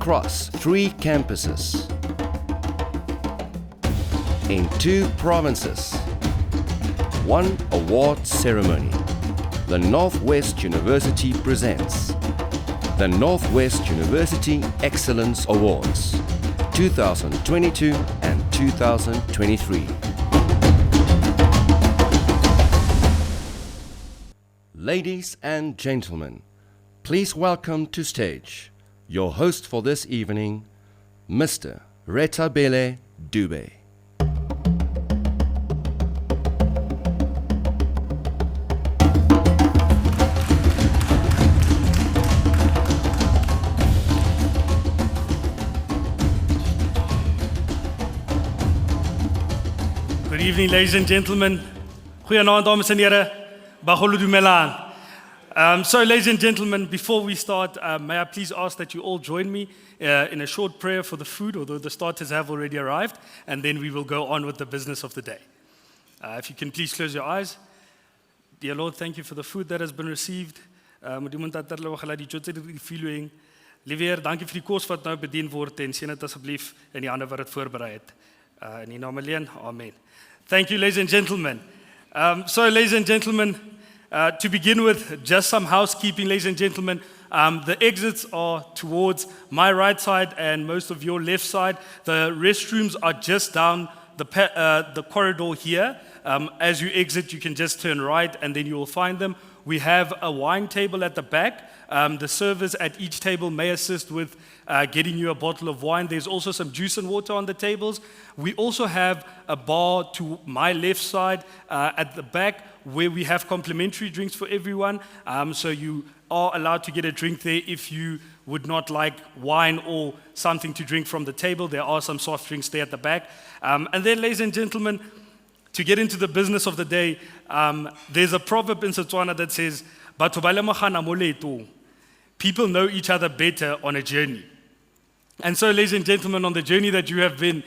across 3 campuses in 2 provinces. 1 award ceremony. The Northwest University presents the Northwest University Excellence Awards 2022 and 2023. Ladies and gentlemen, please welcome to stage your host for this evening, Mr. Retabele Dube. Good evening, ladies and gentlemen. Goeienaand, dames en heren. Bagolo dumelang. So, ladies and gentlemen, before we start, may I please ask that you all join me in a short prayer for the food, although the starters have already arrived, and then we will go on with the business of the day. If you can please close your eyes. Dear Lord, thank you for the food that has been received. Liewe Heer, dankie vir die kos wat nou bedien word en seën dit asseblief in die hande wat dit voorberei het. In die naam alleen, amen. Thank you, ladies and gentlemen. So, ladies and gentlemen, to begin with, just some housekeeping, ladies and gentlemen. The exits are towards my right side and most of your left side. The restrooms are just down the corridor here. As you exit, you can just turn right and then you will find them. We have a wine table at the back. The servers at each table may assist with getting you a bottle of wine. There's also some juice and water on the tables. We also have a bar to my left side at the back where we have complimentary drinks for everyone. So you are allowed to get a drink there if you would not like wine or something to drink from the table. There are some soft drinks there at the back. And then, ladies and gentlemen, to get into the business of the day, there's a proverb in Setswana that says, "Batho ba lemogana mo leetong." People know each other better on a journey. And so, ladies and gentlemen, on the journey that you have been,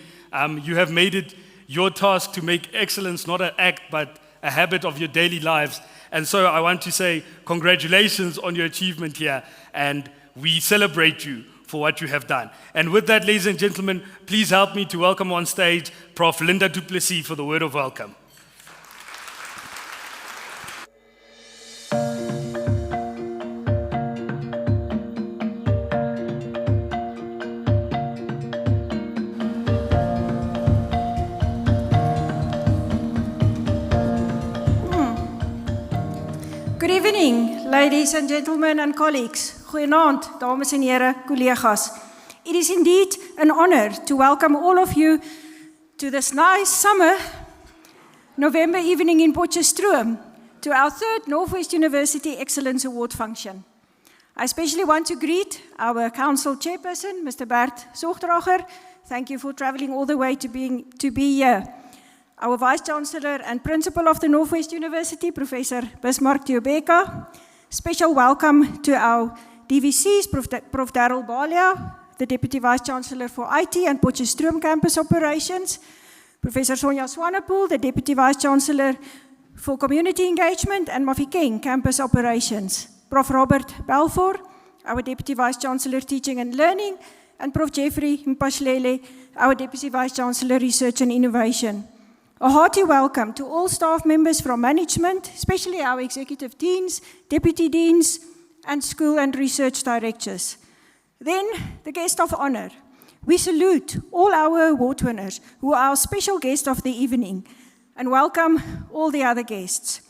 you have made it your task to make excellence not an act, but a habit of your daily lives. And so I want to say congratulations on your achievement here, and we celebrate you for what you have done. And with that, ladies and gentlemen, please help me to welcome on stage Prof. Linda du Plessis for the word of welcome. Good evening, ladies and gentlemen and colleagues. Goeienaand, dames en heren, collega's. It is indeed an honor to welcome all of you to this nice summer November evening in Potchefstroom, to our 3rd Northwest University Excellence Award function. I especially want to greet our council chairperson, Mr. Bert Zorgdrager. Thank you for traveling all the way to be here. Our Vice-Chancellor and Principal of the Northwest University, Professor Bismarck Tiobeka. Special welcome to our DVCs, Prof. Darryl Balia, the Deputy Vice-Chancellor for IT and Potchefstroom Campus Operations. Professor Sonia Swanepoel, the Deputy Vice-Chancellor for Community Engagement and Mafikeng Campus Operations. Prof. Robert Balfour, our Deputy Vice-Chancellor Teaching and Learning. And Prof. Jeffrey Mpashlele, our Deputy Vice-Chancellor Research and Innovation. A hearty welcome to all staff members from management, especially our executive deans, deputy deans, and school and research directors. Then, the guest of honor. We salute all our award winners who are our special guest of the evening, and welcome all the other guests.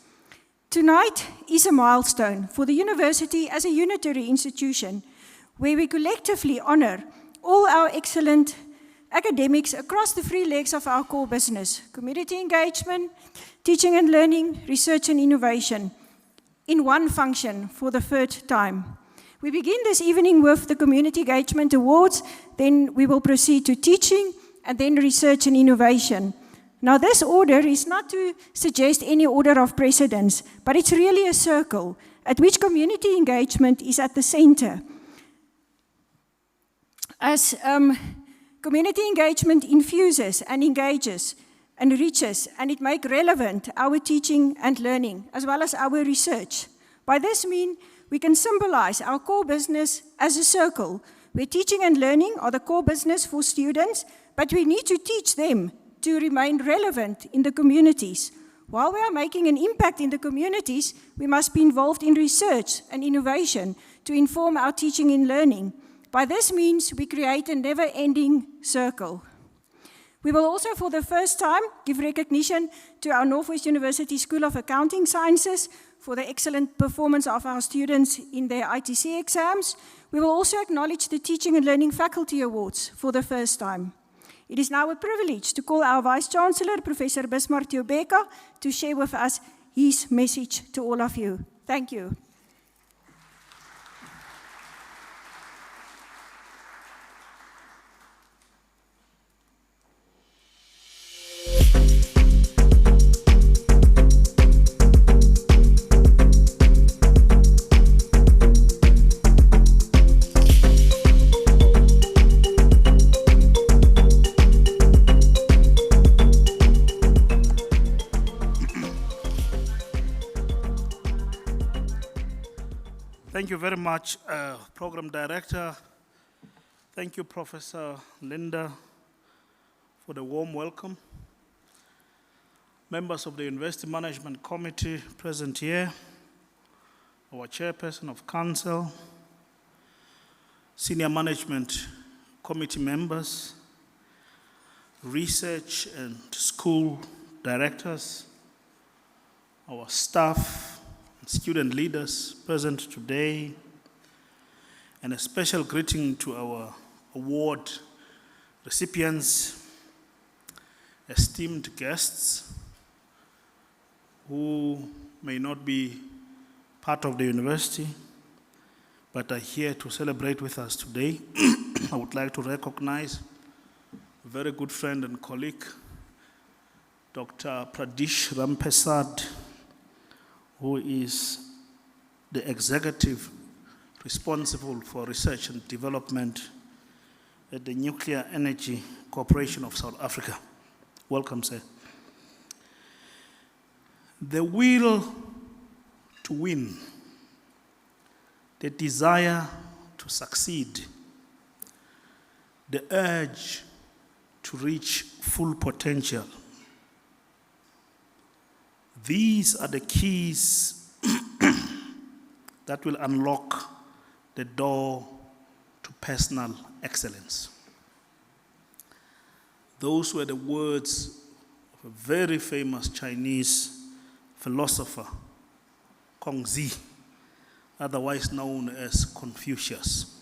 Tonight is a milestone for the university as a unitary institution, where we collectively honor all our excellent academics across the 3 legs of our core business: community engagement, teaching and learning, research and innovation, in one function for the 3rd time. We begin this evening with the Community Engagement Awards, then we will proceed to teaching, and then research and innovation. Now, this order is not to suggest any order of precedence, but it's really a circle at which community engagement is at the center. As community engagement infuses and engages and reaches, and it makes relevant our teaching and learning, as well as our research. By this mean, we can symbolize our core business as a circle where teaching and learning are the core business for students, but we need to teach them to remain relevant in the communities. While we are making an impact in the communities, we must be involved in research and innovation to inform our teaching and learning. By this means, we create a never-ending circle. We will also, for the first time, give recognition to our Noordwes-Universiteit School of Accounting Sciences for the excellent performance of our students in their ITC exams. We will also acknowledge the Teaching and Learning Faculty Awards for the first time. It is now a privilege to call our Vice-Chancellor, Professor Bismarck Tiobeka, to share with us his message to all of you. Thank you. Thank you very much, Program Director. Thank you, Professor Linda, for the warm welcome. Members of the University Management Committee present here, our Chairperson of Council, Senior Management Committee members, research and school directors, our staff, student leaders present today, and a special greeting to our award recipients, esteemed guests who may not be part of the university, but are here to celebrate with us today. I would like to recognize a very good friend and colleague, Dr. Pradish Rampesad, who is the executive responsible for research and development at the Nuclear Energy Corporation of South Africa. Welcome, sir. The will to win, the desire to succeed, the urge to reach full potential. These are the keys that will unlock the door to personal excellence. Those were the words of a very famous Chinese philosopher, Kongzi, otherwise known as Confucius.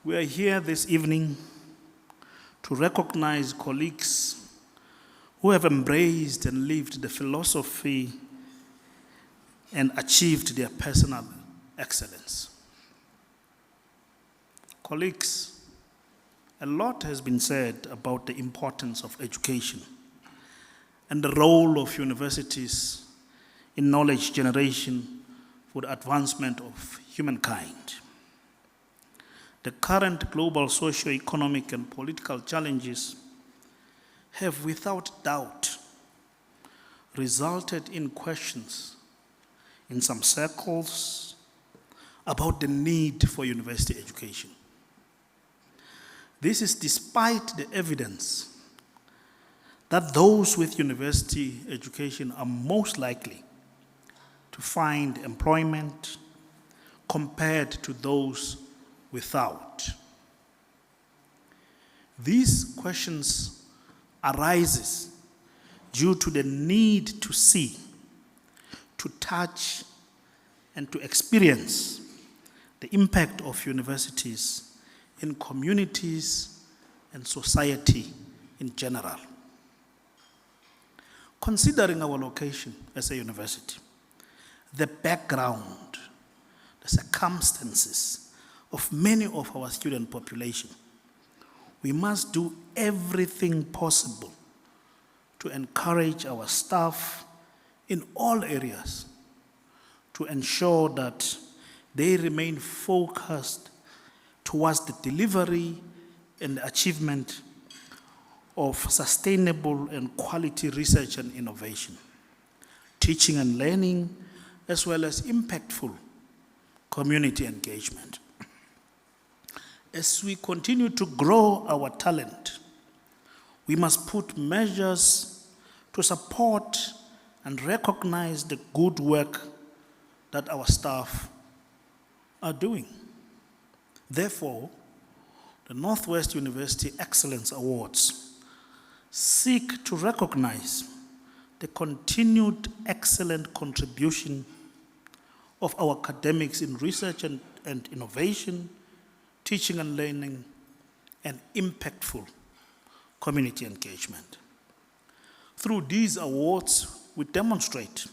We are here this evening to recognize colleagues who have embraced and lived the philosophy and achieved their personal excellence. Colleagues, a lot has been said about the importance of education and the role of universities in knowledge generation for the advancement of humankind. The current global socio-economic and political challenges have without doubt resulted in questions in some circles about the need for university education. This is despite the evidence that those with university education are most likely to find employment compared to those without. These questions arises due to the need to see, to touch, and to experience the impact of universities in communities and society in general. Considering our location as a university, the background, the circumstances of many of our student population, we must do everything possible to encourage our staff in all areas to ensure that they remain focused towards the delivery and the achievement of sustainable and quality research and innovation, teaching and learning, as well as impactful community engagement. As we continue to grow our talent, we must put measures to support and recognize the good work that our staff are doing. Therefore, the Northwest University Excellence Awards seek to recognize the continued excellent contribution of our academics in research and innovation, teaching and learning, and impactful community engagement. Through these awards, we demonstrate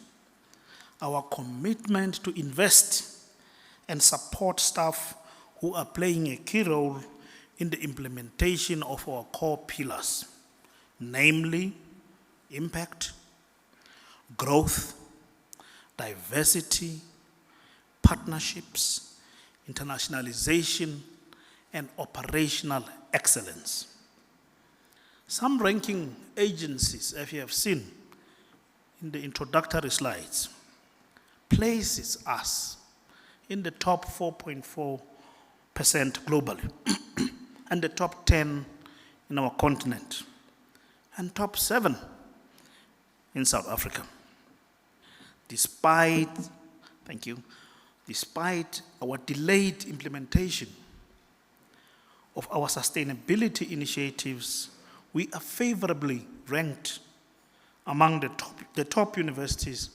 our commitment to invest and support staff who are playing a key role in the implementation of our core pillars, namely impact, growth, diversity, partnerships, internationalization, and operational excellence. Some ranking agencies, as you have seen in the introductory slides, places us in the top 4.4% globally and the top 10 in our continent and top 7 in South Africa. Despite our delayed implementation of our sustainability initiatives, we are favorably ranked among the top universities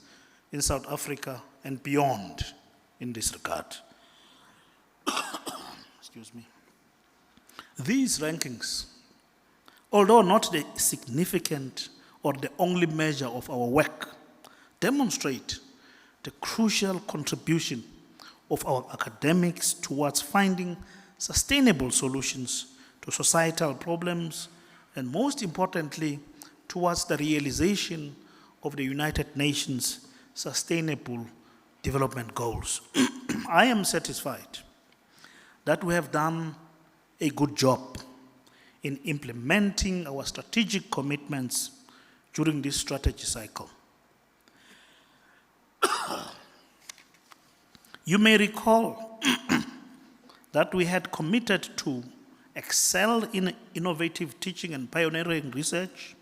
in South Africa and beyond in this regard. Excuse me. These rankings, although not the significant or the only measure of our work, demonstrate the crucial contribution of our academics towards finding sustainable solutions to societal problems, and most importantly, towards the realization of the United Nations Sustainable Development Goals. I am satisfied that we have done a good job in implementing our strategic commitments during this strategy cycle. You may recall that we had committed to excel in innovative teaching and pioneering research,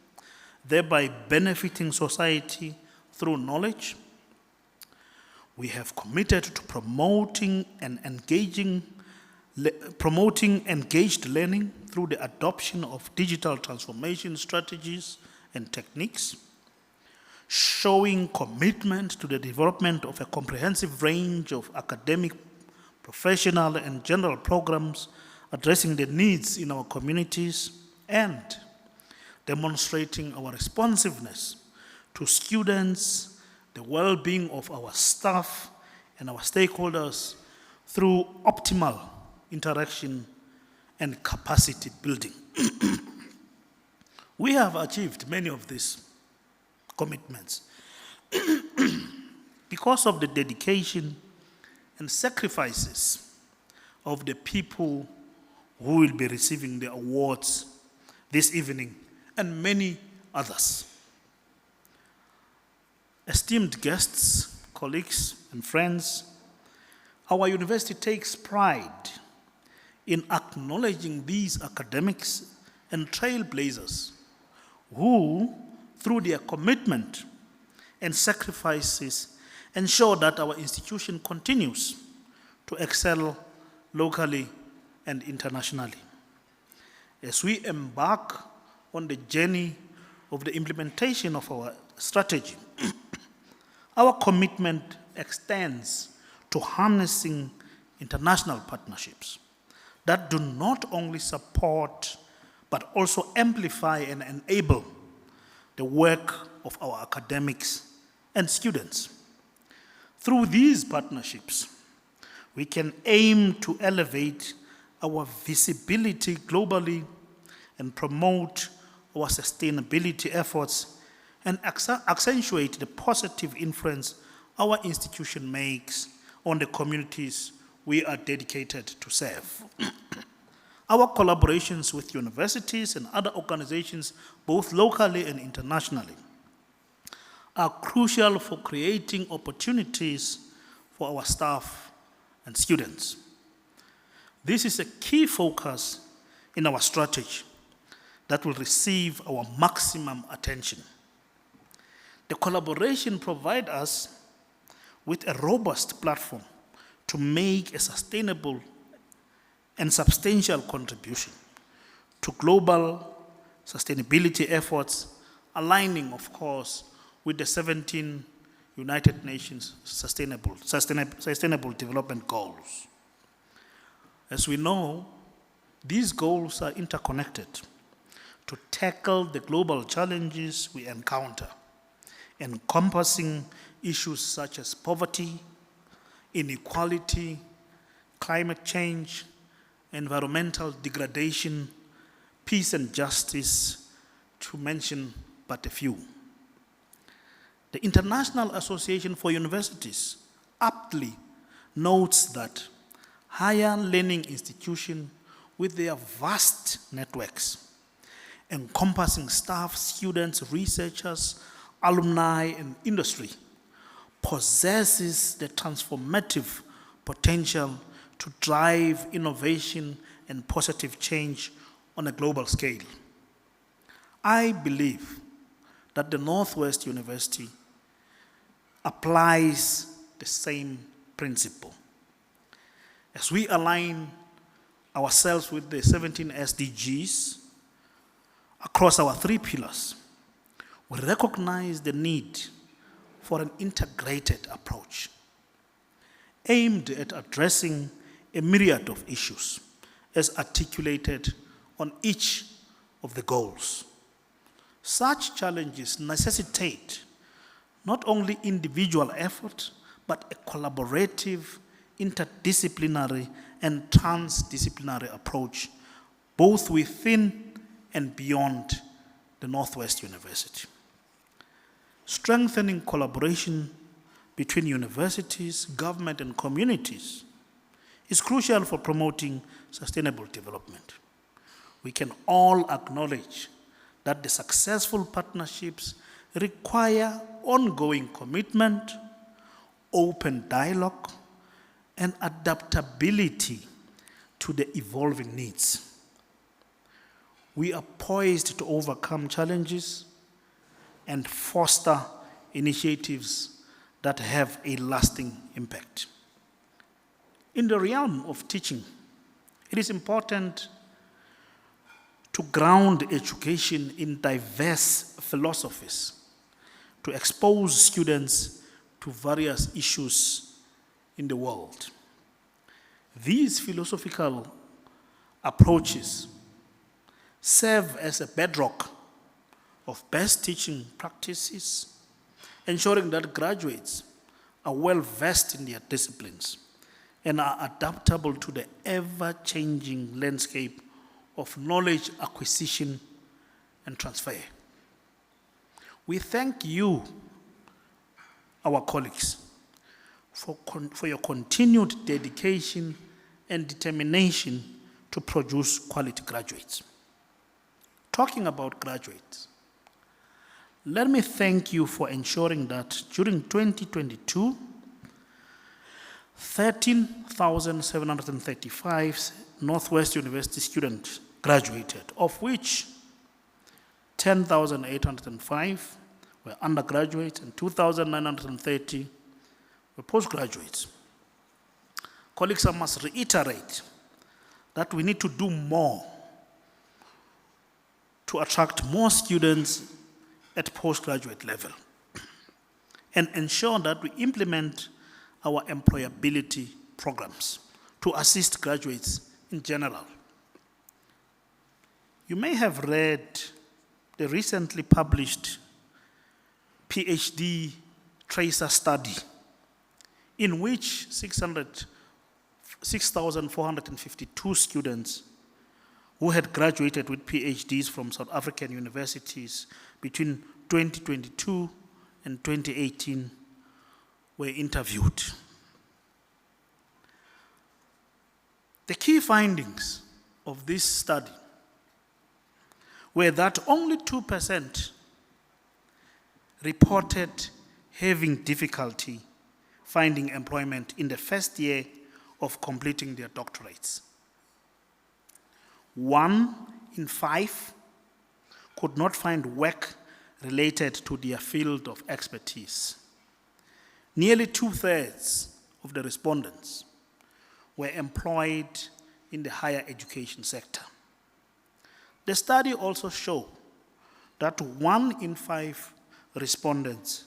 thereby benefiting society through knowledge. We have committed to promoting engaged learning through the adoption of digital transformation strategies and techniques, showing commitment to the development of a comprehensive range of academic, professional, and general programs addressing the needs in our communities, and demonstrating our responsiveness to students, the well-being of our staff, and our stakeholders through optimal interaction and capacity building. We have achieved many of these commitments because of the dedication and sacrifices of the people who will be receiving the awards this evening, and many others. Esteemed guests, colleagues, and friends, our university takes pride in acknowledging these academics and trailblazers who, through their commitment and sacrifices, ensure that our institution continues to excel locally and internationally. As we embark on the journey of the implementation of our strategy, our commitment extends to harnessing international partnerships that do not only support but also amplify and enable the work of our academics and students. Through these partnerships, we can aim to elevate our visibility globally and promote our sustainability efforts and accentuate the positive influence our institution makes on the communities we are dedicated to serve. Our collaborations with universities and other organizations, both locally and internationally, are crucial for creating opportunities for our staff and students. This is a key focus in our strategy that will receive our maximum attention. The collaboration provides us with a robust platform to make a sustainable and substantial contribution to global sustainability efforts, aligning, of course, with the 17 United Nations Sustainable Development Goals. As we know, these goals are interconnected to tackle the global challenges we encounter, encompassing issues such as poverty, inequality, climate change, environmental degradation, peace and justice, to mention but a few. The International Association for Universities aptly notes that higher learning institutions with their vast networks, encompassing staff, students, researchers, alumni, and industry, possesses the transformative potential to drive innovation and positive change on a global scale. I believe that the Northwest University applies the same principle. As we align ourselves with the 17 SDGs across our 3 pillars, we recognize the need for an integrated approach aimed at addressing a myriad of issues as articulated on each of the goals. Such challenges necessitate not only individual effort, but a collaborative, interdisciplinary, and transdisciplinary approach, both within and beyond the Northwest University. Strengthening collaboration between universities, government, and communities is crucial for promoting sustainable development. We can all acknowledge that the successful partnerships require ongoing commitment, open dialogue, and adaptability to the evolving needs. We are poised to overcome challenges and foster initiatives that have a lasting impact. In the realm of teaching, it is important to ground education in diverse philosophies, to expose students to various issues in the world. These philosophical approaches serve as a bedrock of best teaching practices, ensuring that graduates are well versed in their disciplines and are adaptable to the ever-changing landscape of knowledge acquisition and transfer. We thank you, our colleagues, for your continued dedication and determination to produce quality graduates. Talking about graduates, let me thank you for ensuring that during 2022, 13,735 Northwest University students graduated, of which 10,805 were undergraduates and 2,930 were postgraduates. Colleagues, I must reiterate that we need to do more to attract more students at postgraduate level and ensure that we implement our employability programs to assist graduates in general. You may have read the recently published PhD tracer study in which 6,452 students who had graduated with PhDs from South African universities between 2022 and 2018 were interviewed. The key findings of this study were that only 2% reported having difficulty finding employment in the first year of completing their doctorates. 1 in 5 could not find work related to their field of expertise. Nearly 2/3 of the respondents were employed in the higher education sector. The study also showed that 1 in 5 respondents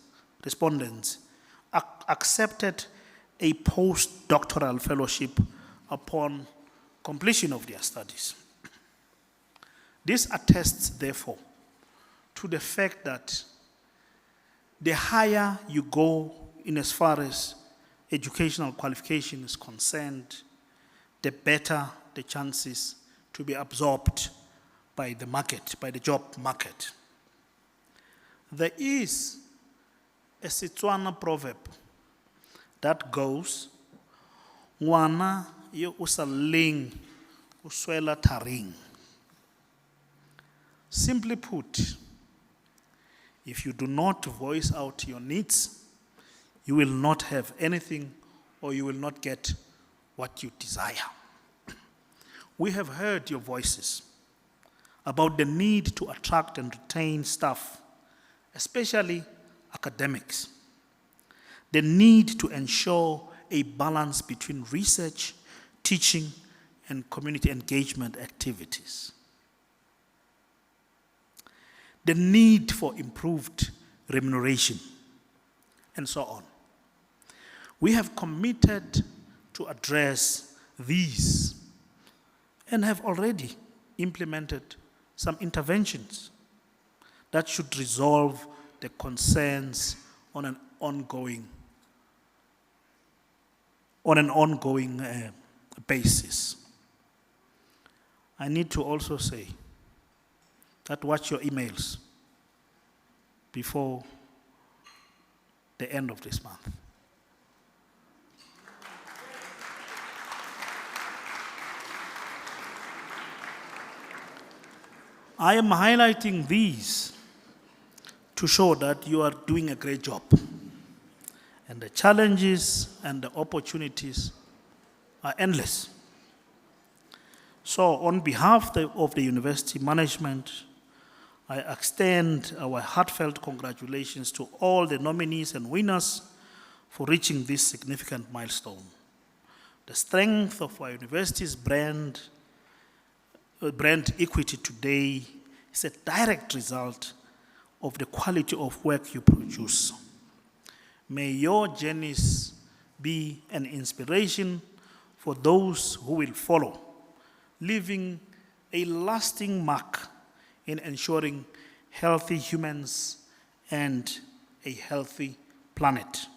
accepted a postdoctoral fellowship upon completion of their studies. This attests, therefore, to the fact that the higher you go in as far as educational qualification is concerned, the better the chances to be absorbed by the market, by the job market. There is a Setswana proverb that goes, "Ngwana yo o sa lleng o swela tharing." Simply put, if you do not voice out your needs, you will not have anything or you will not get what you desire. We have heard your voices about the need to attract and retain staff, especially academics. The need to ensure a balance between research, teaching, and community engagement activities. The need for improved remuneration, and so on. We have committed to address these and have already implemented some interventions that should resolve the concerns on an ongoing basis. I need to also say that watch your emails before the end of this month. I am highlighting these to show that you are doing a great job. And the challenges and the opportunities are endless. So on behalf of the university management, I extend our heartfelt congratulations to all the nominees and winners for reaching this significant milestone. The strength of our university's brand equity today is a direct result of the quality of work you produce. May your journeys be an inspiration for those who will follow, leaving a lasting mark in ensuring healthy humans and a healthy planet.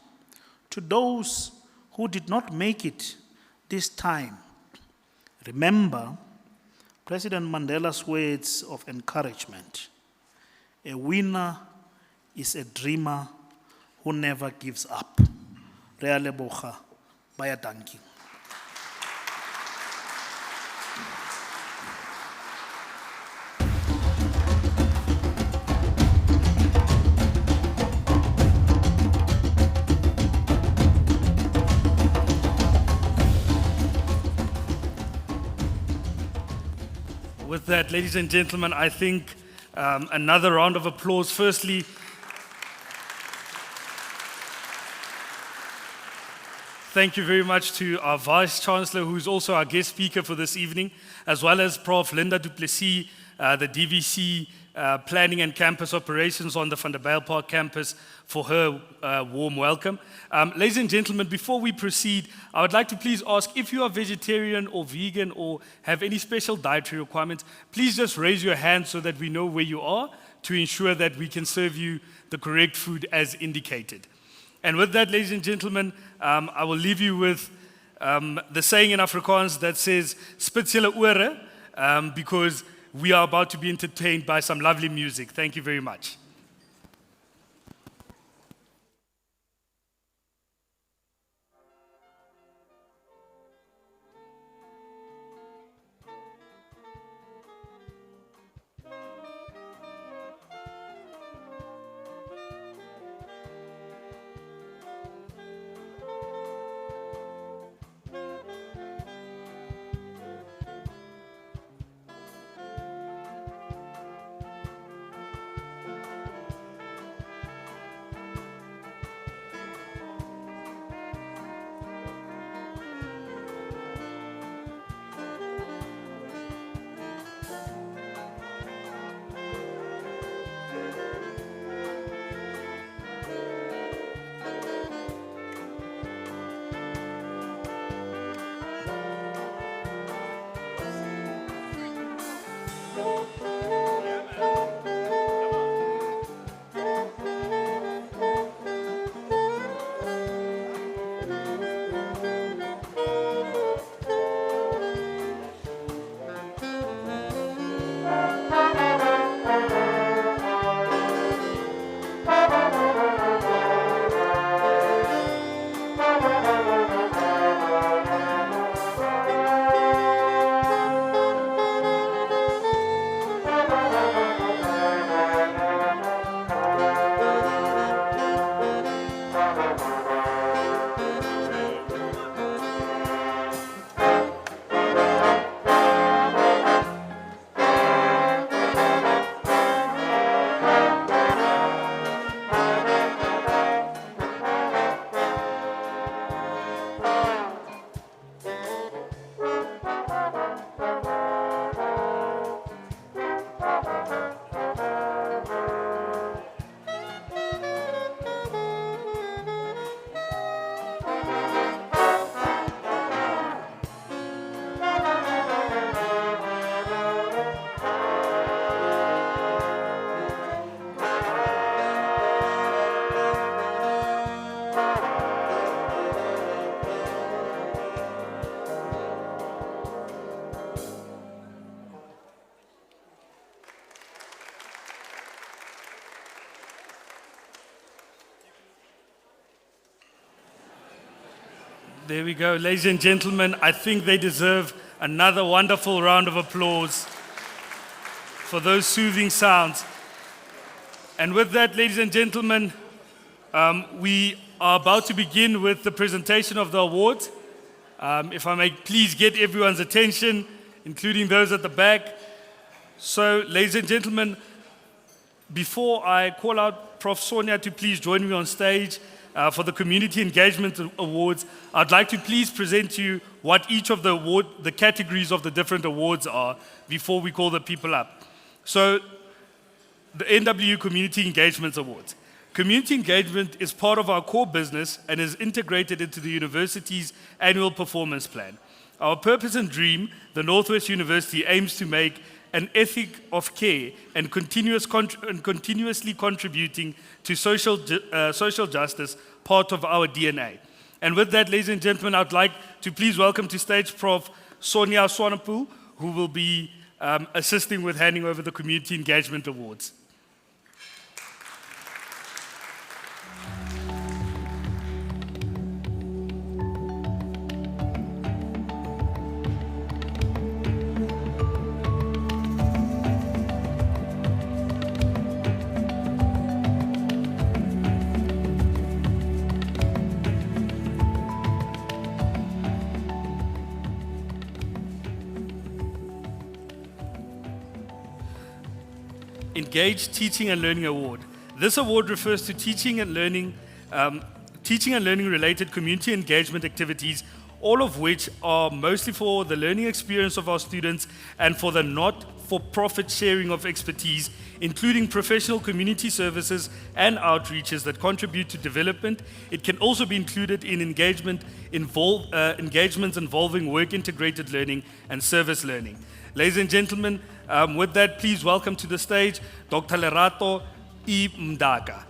To those who did not make it this time, remember President Mandela's words of encouragement. A winner is a dreamer who never gives up. Re a leboga, ba ya dankie. With that, ladies and gentlemen, I think another round of applause. Firstly, thank you very much to our Vice Chancellor, who's also our guest speaker for this evening, as well as Prof. Linda du Plessis, the DVC Planning and Campus Operations on the Van der Bijl Park campus, for her warm welcome. Ladies and gentlemen, before we proceed, I would like to please ask if you are vegetarian or vegan or have any special dietary requirements, please just raise your hand so that we know where you are to ensure that we can serve you the correct food as indicated. And with that, ladies and gentlemen, I will leave you with the saying in Afrikaans that says, "Spits julle ore," because we are about to be entertained by some lovely music. Thank you very much. There we go. Ladies and gentlemen, I think they deserve another wonderful round of applause for those soothing sounds. And with that, ladies and gentlemen, we are about to begin with the presentation of the awards. If I may please get everyone's attention, including those at the back. So, ladies and gentlemen, before I call out Prof. Sonia to please join me on stage for the Community Engagement Awards, I'd like to please present to you what each of the categories of the different awards are before we call the people up. So, the NWU Community Engagement Awards. Community engagement is part of our core business and is integrated into the university's annual performance plan. Our purpose and dream, the Northwest University aims to make an ethic of care and continuously contributing to social justice part of our DNA. And with that, ladies and gentlemen, I'd like to please welcome to stage Prof. Sonia Swanepoel, who will be assisting with handing over the Community Engagement Awards. Engaged Teaching and Learning Award. This award refers to teaching and learning related community engagement activities, all of which are mostly for the learning experience of our students and for the not-for-profit sharing of expertise, including professional community services and outreaches that contribute to development. It can also be included in engagements involving work-integrated learning and service learning. Ladies and gentlemen, with that, please welcome to the stage Dr. Lerato E. Mdaka.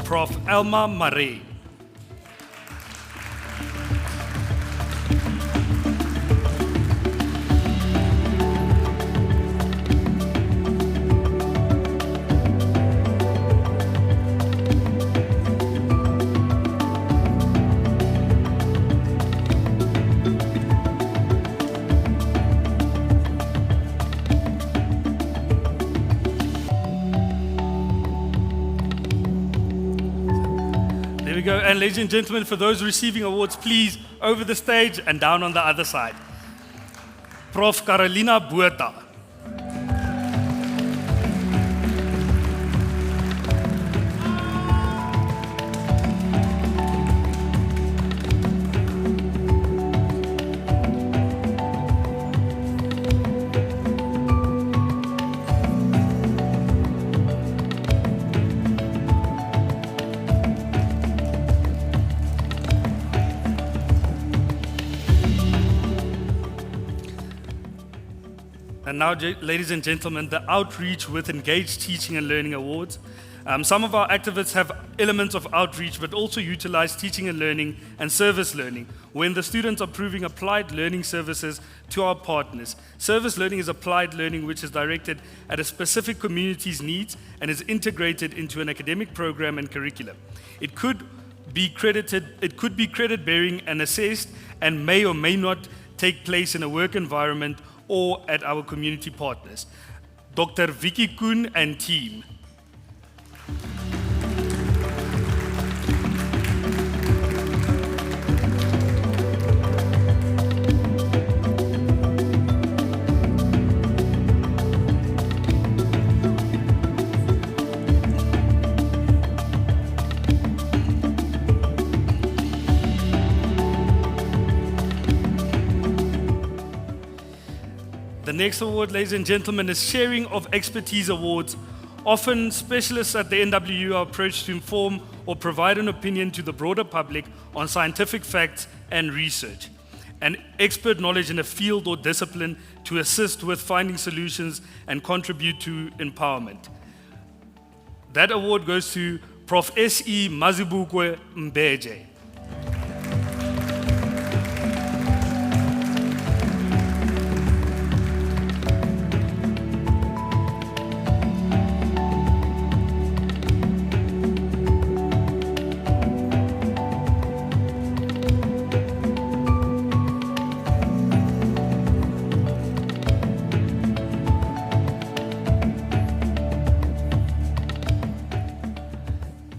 Prof. Elma Marais. Go. And ladies and gentlemen, for those receiving awards, please over the stage and down on the other side. Prof. Carolina Buerta. And now, ladies and gentlemen, the Outreach with Engaged Teaching and Learning Awards. Some of our activists have elements of outreach, but also utilize teaching and learning and service learning when the students are proving applied learning services to our partners. Service learning is applied learning which is directed at a specific community's needs and is integrated into an academic program and curriculum. It could be credit-bearing and assessed and may or may not take place in a work environment or at our community partners. Dr. Vicky Kuhn and team. The next award, ladies and gentlemen, is Sharing of Expertise Awards. Often, specialists at the NWU are approached to inform or provide an opinion to the broader public on scientific facts and research. and expert knowledge in a field or discipline to assist with finding solutions and contribute to empowerment. That award goes to Prof. S.E. Mazibukwe Mbeje.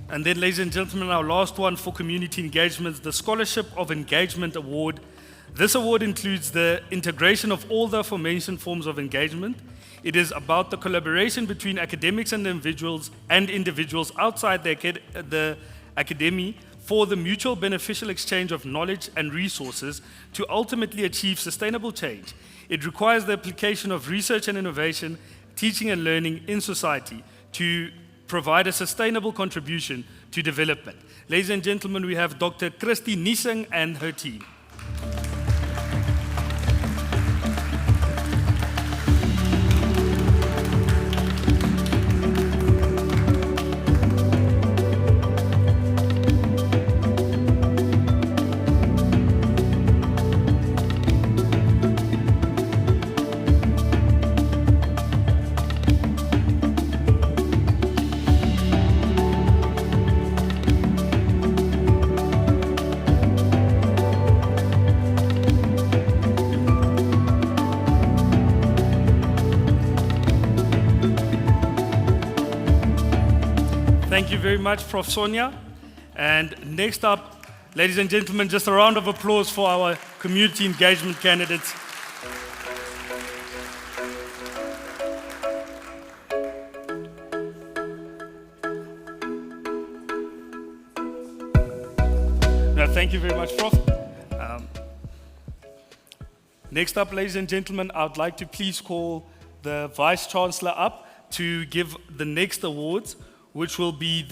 And then, ladies and gentlemen, our last one for community engagement, the Scholarship of Engagement Award. This award includes the integration of all the aforementioned forms of engagement. It is about the collaboration between academics and individuals outside the academy for the mutual beneficial exchange of knowledge and resources to ultimately achieve sustainable change. It requires the application of research and innovation, teaching and learning in society to provide a sustainable contribution to development. Ladies and gentlemen, we have Dr. Christy Nising and her team. Thank you very much, Prof. Sonia. And next up, ladies and gentlemen, just a round of applause for our community engagement candidates. No, thank you very much, Prof. Next up, ladies and gentlemen, I would like to please call the Vice Chancellor up to give the next awards, which will be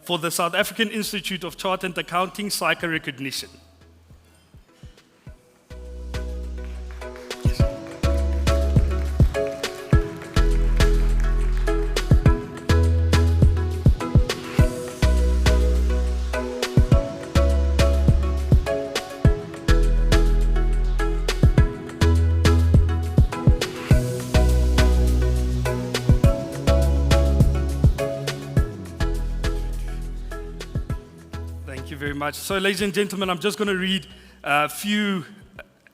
for the South African Institute of Chartered Accounting SAICA recognition. Thank you very much. So, ladies and gentlemen, I'm just going to read a few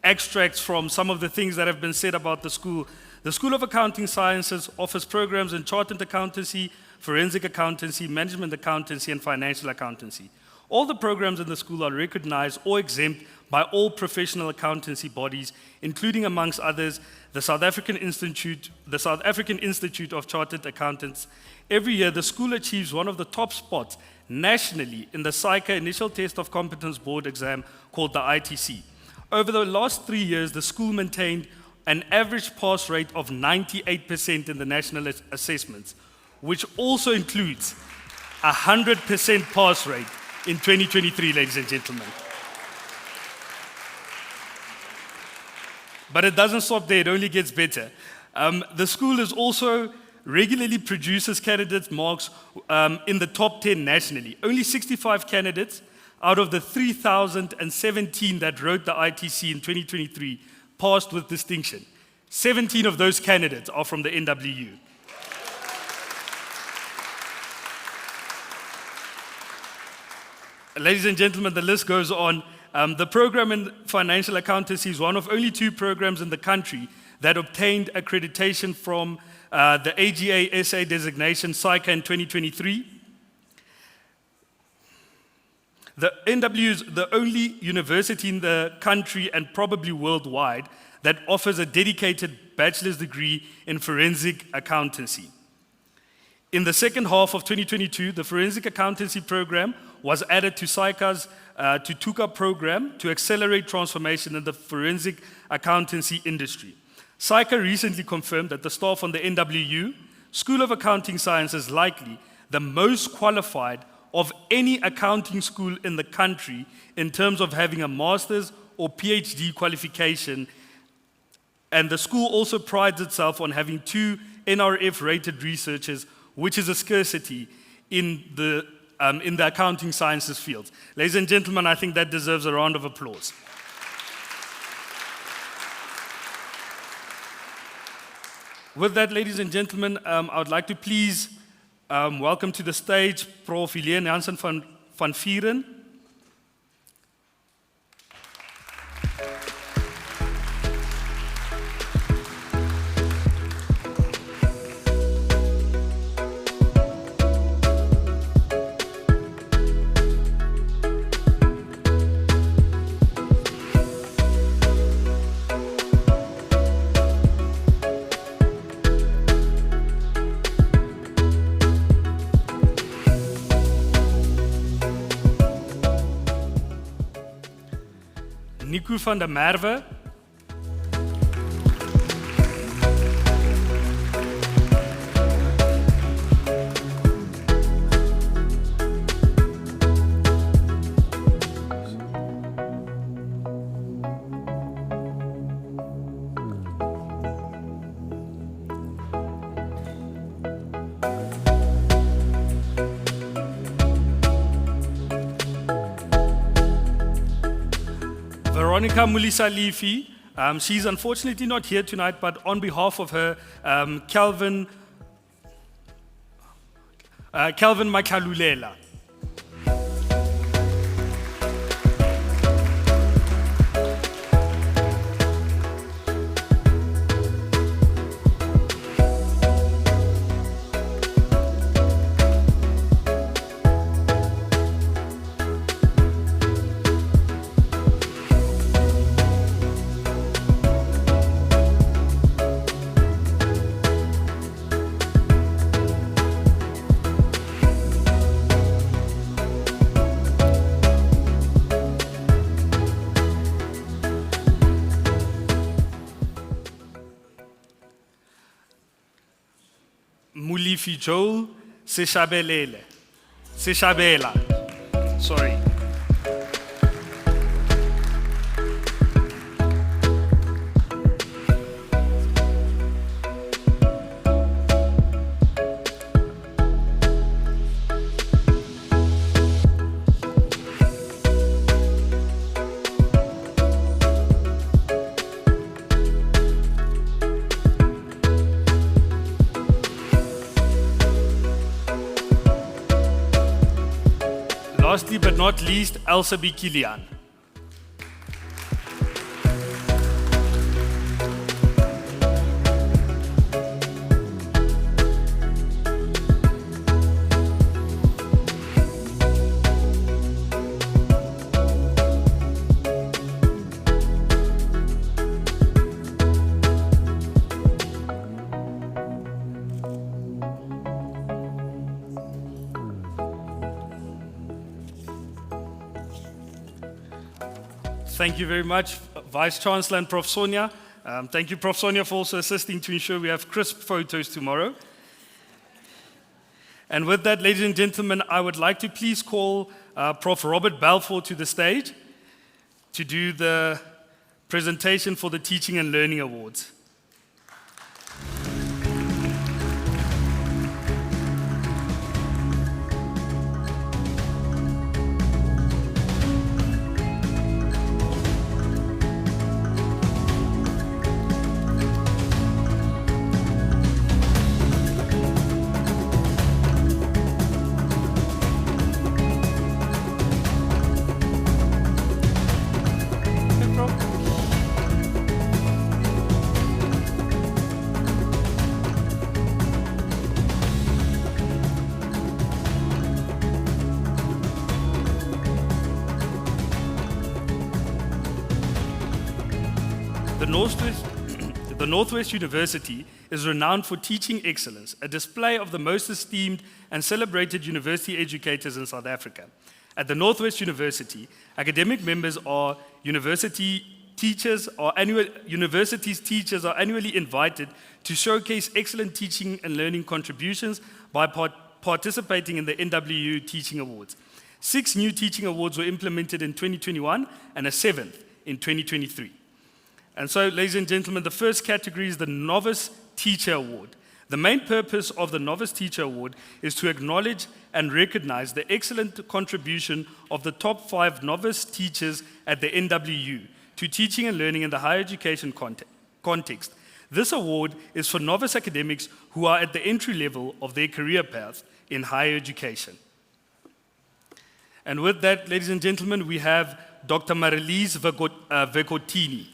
extracts from some of the things that have been said about the school. The School of Accounting Sciences offers programs in chartered accountancy, forensic accountancy, management accountancy, and financial accountancy. All the programs in the school are recognized or exempt by all professional accountancy bodies, including, amongst others, the South African Institute of Chartered Accountants. Every year, the school achieves one of the top spots nationally in the SAICA Initial Test of Competence Board exam called the ITC. Over the last 3 years, the school maintained an average pass rate of 98% in the national assessments, which also includes a 100% pass rate in 2023, ladies and gentlemen. But it doesn't stop there, it only gets better. The school is also regularly produces candidate marks in the top 10 nationally. Only 65 candidates out of the 3,017 that wrote the ITC in 2023 passed with distinction. 17 of those candidates are from the NWU. Ladies and gentlemen, the list goes on. The program in financial accountancy is one of only 2 programs in the country that obtained accreditation from the AGA SA designation SAICA in 2023. The NWU is the only university in the country and probably worldwide that offers a dedicated bachelor's degree in forensic accountancy. In the second half of 2022, the forensic accountancy program was added to SAICA's tutuka program to accelerate transformation in the forensic accountancy industry. SAICA recently confirmed that the staff on the NWU School of Accounting Science is likely the most qualified of any accounting school in the country in terms of having a master's or PhD qualification. And the school also prides itself on having 2 NRF-rated researchers, which is a scarcity in the accounting sciences field. Ladies and gentlemen, I think that deserves a round of applause. With that, ladies and gentlemen, I would like to please welcome to the stage Prof. Helene Jansen van Vieren. Nico van der Merwe. Veronica Mulisa-Leafy, she's unfortunately not here tonight, but on behalf of her, Calvin Makalulela. Mulifi Joel Seshabela. Sorry. Lastly but not least, Elsa B. Kilian. Thank you very much, Vice Chancellor and Prof. Sonia. Thank you, Prof. Sonia, for also assisting to ensure we have crisp photos tomorrow. And with that, ladies and gentlemen, I would like to please call Prof. Robert Balfour to the stage to do the presentation for the Teaching and Learning Awards. The Northwest University is renowned for teaching excellence, a display of the most esteemed and celebrated university educators in South Africa. At the Northwest University, academic members are universities teachers are annually invited to showcase excellent teaching and learning contributions by participating in the NWU Teaching Awards. 6 new teaching awards were implemented in 2021 and a 7th in 2023. And so, ladies and gentlemen, the first category is the Novice Teacher Award. The main purpose of the Novice Teacher Award is to acknowledge and recognize the excellent contribution of the top 5 novice teachers at the NWU to teaching and learning in the higher education context. This award is for novice academics who are at the entry level of their career path in higher education. And with that, ladies and gentlemen, we have Dr. Marilise Vekotini.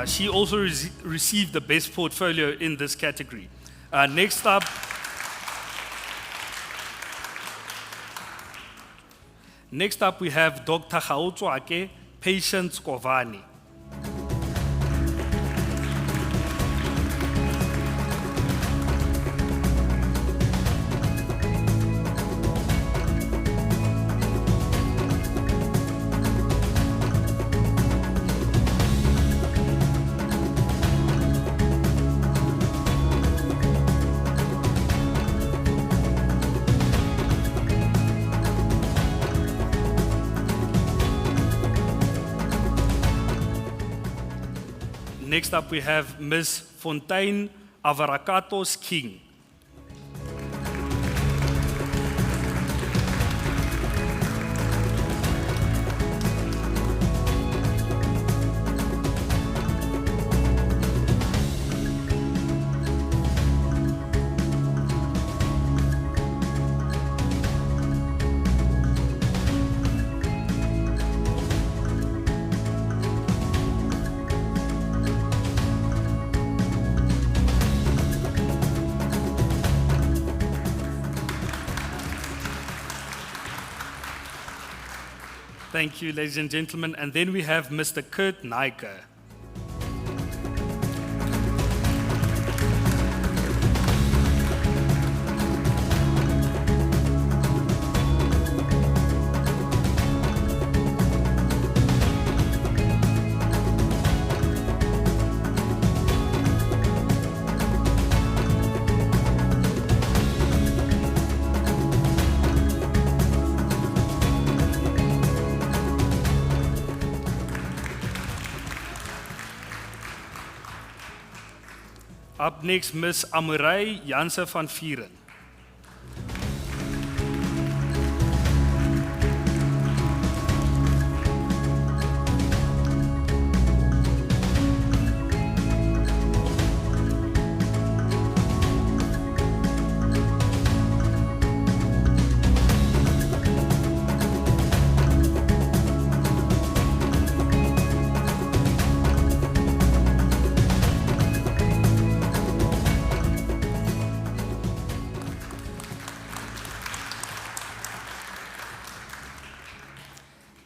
She also received the best portfolio in this category. Next up we have Dr. Nwu-pukke, Patience Kovani. Next up we have Ms. Fontaine Avarakatos King. Thank you, ladies and gentlemen. And then we have Mr. Kurt Naiker. Up next, Ms. Amurai Janse van Vieren.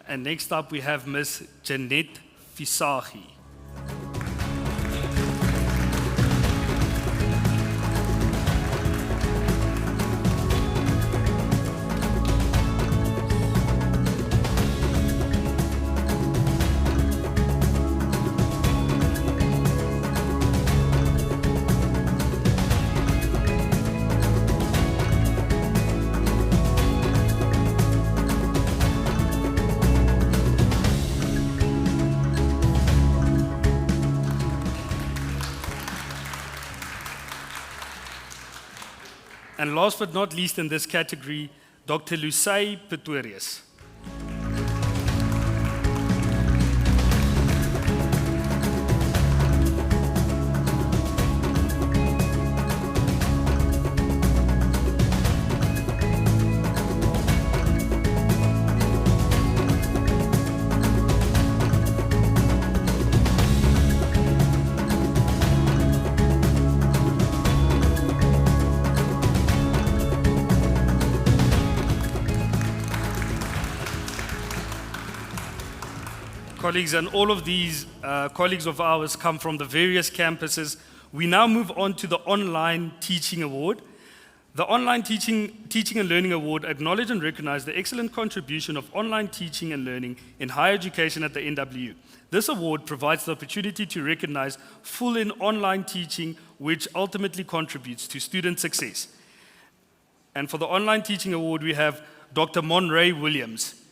And next up we have Ms. Jeanette Fisagi. And last but not least in this category, Dr. Lusay Pretorius. colleagues, and all of these colleagues of ours come from the various campuses. We now move on to the Online Teaching Award. The Online Teaching and Learning Award acknowledges and recognizes the excellent contribution of online teaching and learning in higher education at the NWU. This award provides the opportunity to recognize full in online teaching, which ultimately contributes to student success. And for the Online Teaching Award, we have Dr. Monray Williams.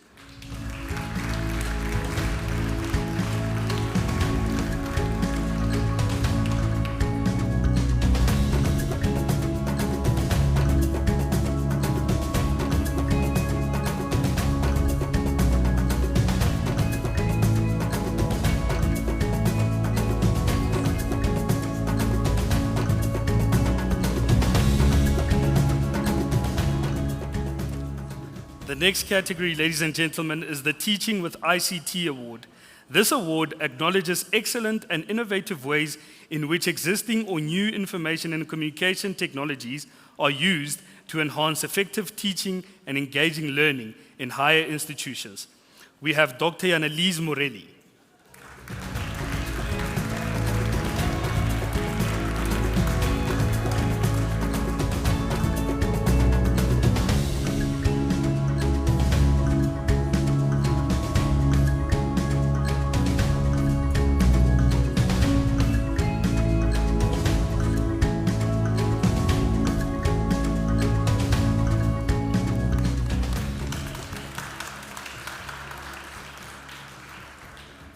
The next category, ladies and gentlemen, is the Teaching with ICT Award. This award acknowledges excellent and innovative ways in which existing or new information and communication technologies are used to enhance effective teaching and engaging learning in higher institutions. We have Dr. Annelise Morelli.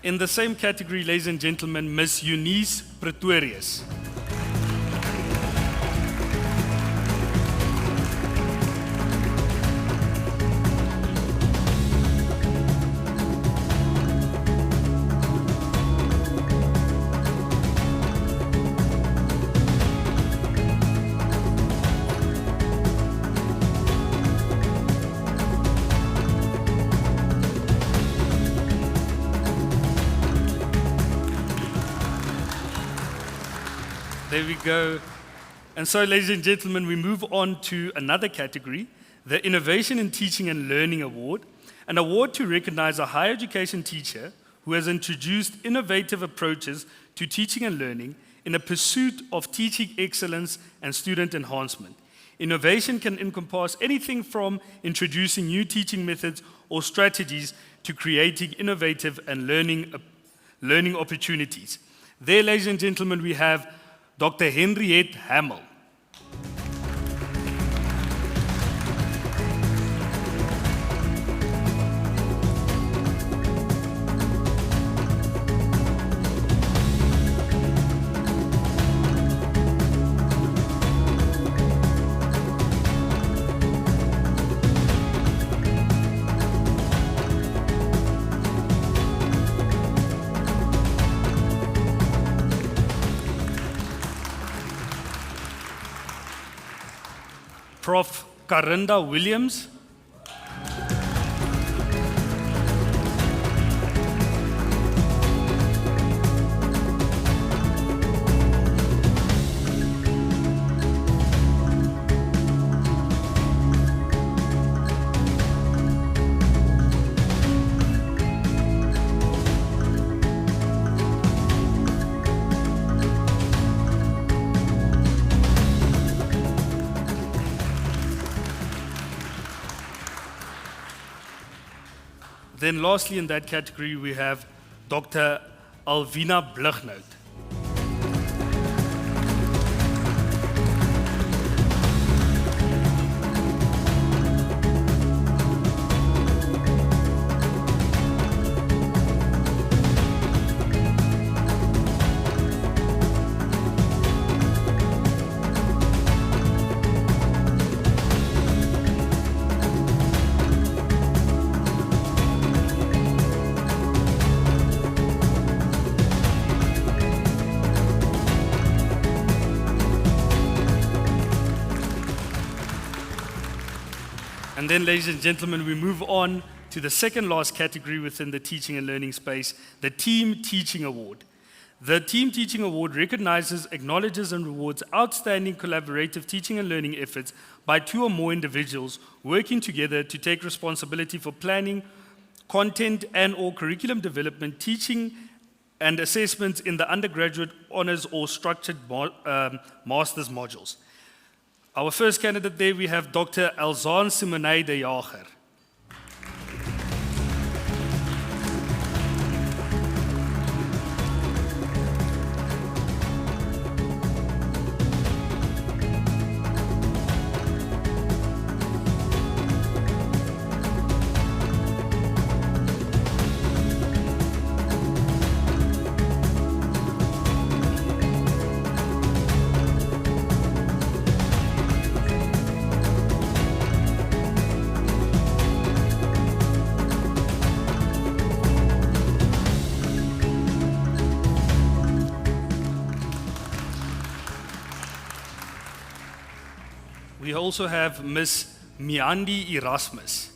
In the same category, ladies and gentlemen, Miss Eunice Pretorius. There we go. And so, ladies and gentlemen, we move on to another category, the Innovation in Teaching and Learning Award, an award to recognize a higher education teacher who has introduced innovative approaches to teaching and learning in a pursuit of teaching excellence and student enhancement. Innovation can encompass anything from introducing new teaching methods or strategies to creating innovative and learning opportunities. There, ladies and gentlemen, we have Dr. Henriette Hamill. Prof. Karinda Williams. Then lastly in that category, we have Dr. Alvina Blugnout. And then, ladies and gentlemen, we move on to the second last category within the teaching and learning space, the Team Teaching Award. The Team Teaching Award recognizes, acknowledges, and rewards outstanding collaborative teaching and learning efforts by two or more individuals working together to take responsibility for planning content and/or curriculum development, teaching and assessment in the undergraduate honors or structured master's modules. Our first candidate there, we have Dr. Elzaan Simonay de Jager. We also have Miss Miandi Erasmus.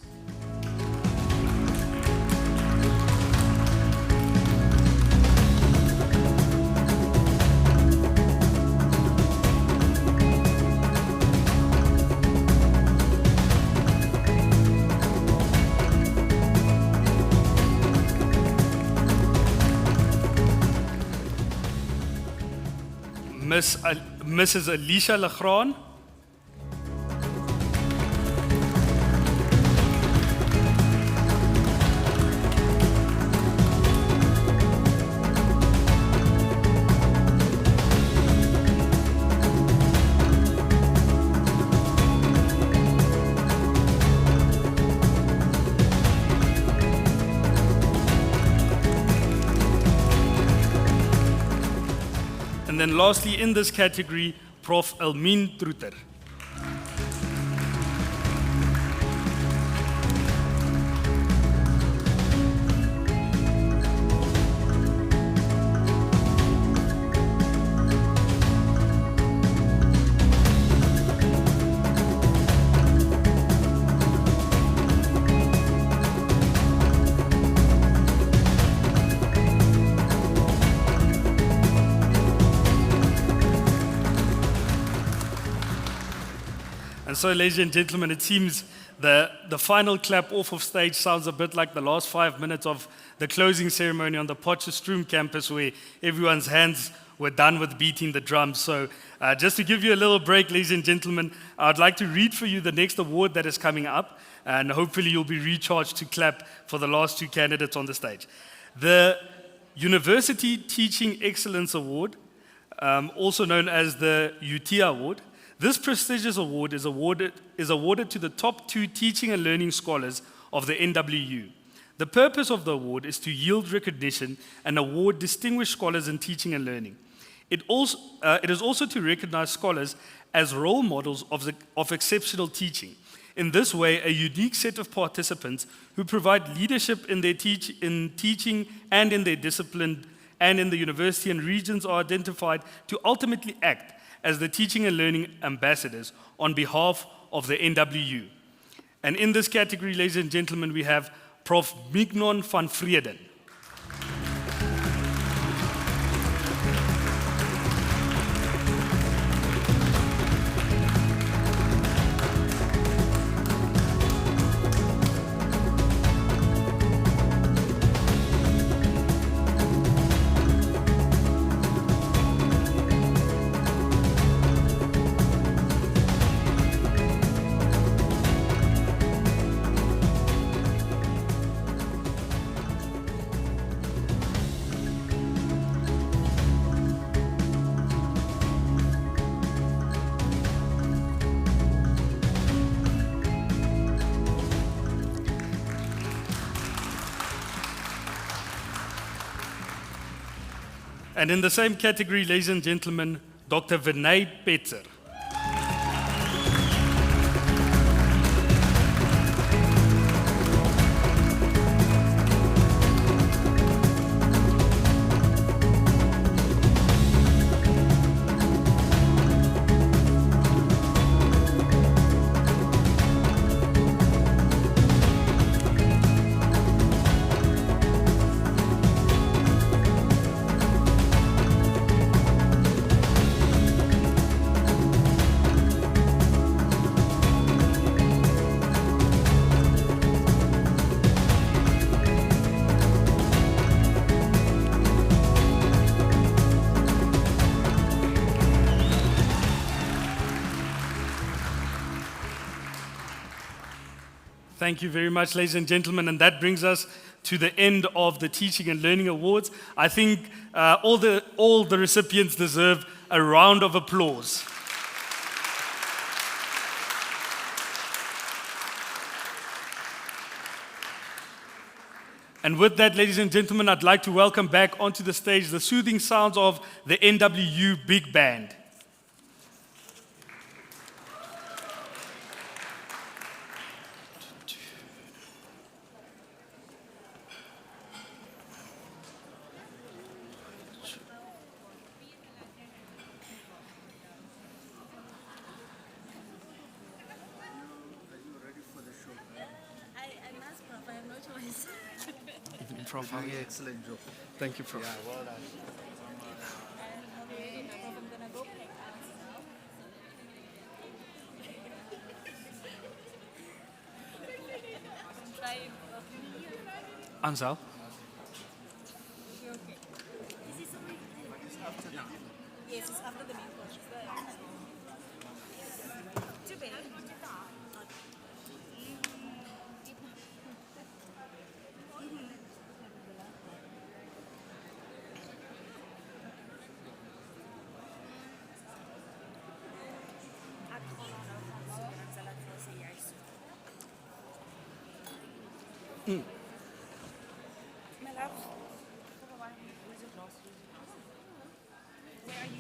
Mrs. Alicia Legrand. And then lastly, in this category, Prof. Elmien Troeter. And so, ladies and gentlemen, it seems the final clap off of stage sounds a bit like the last 5 minutes of the closing ceremony on the Potchefstroom campus, where everyone's hands were done with beating the drums. So just to give you a little break, ladies and gentlemen, I'd like to read for you the next award that is coming up, and hopefully you'll be recharged to clap for the last two candidates on the stage. The University Teaching Excellence Award, also known as the UT Award. This prestigious award is awarded to the top 2 teaching and learning scholars of the NWU. The purpose of the award is to yield recognition and award distinguished scholars in teaching and learning. It is also to recognize scholars as role models of exceptional teaching. In this way, a unique set of participants who provide leadership in their teaching and in their discipline and in the university and regions are identified to ultimately act as the teaching and learning ambassadors on behalf of the NWU. And in this category, ladies and gentlemen, we have Prof. Mignon van Vreden. And in the same category, ladies and gentlemen, Dr. Vinay Petzer. Thank you very much, ladies and gentlemen. And that brings us to the end of the Teaching and Learning Awards. I think all the recipients deserve a round of applause. And with that, ladies and gentlemen, I'd like to welcome back onto the stage the soothing sounds of the NWU Big Band. Prof, how are you? Excellent job. Thank you, Prof. Yeah, well done. Ansel? Yes, it's after the main course. Too bad. My love. Where are you?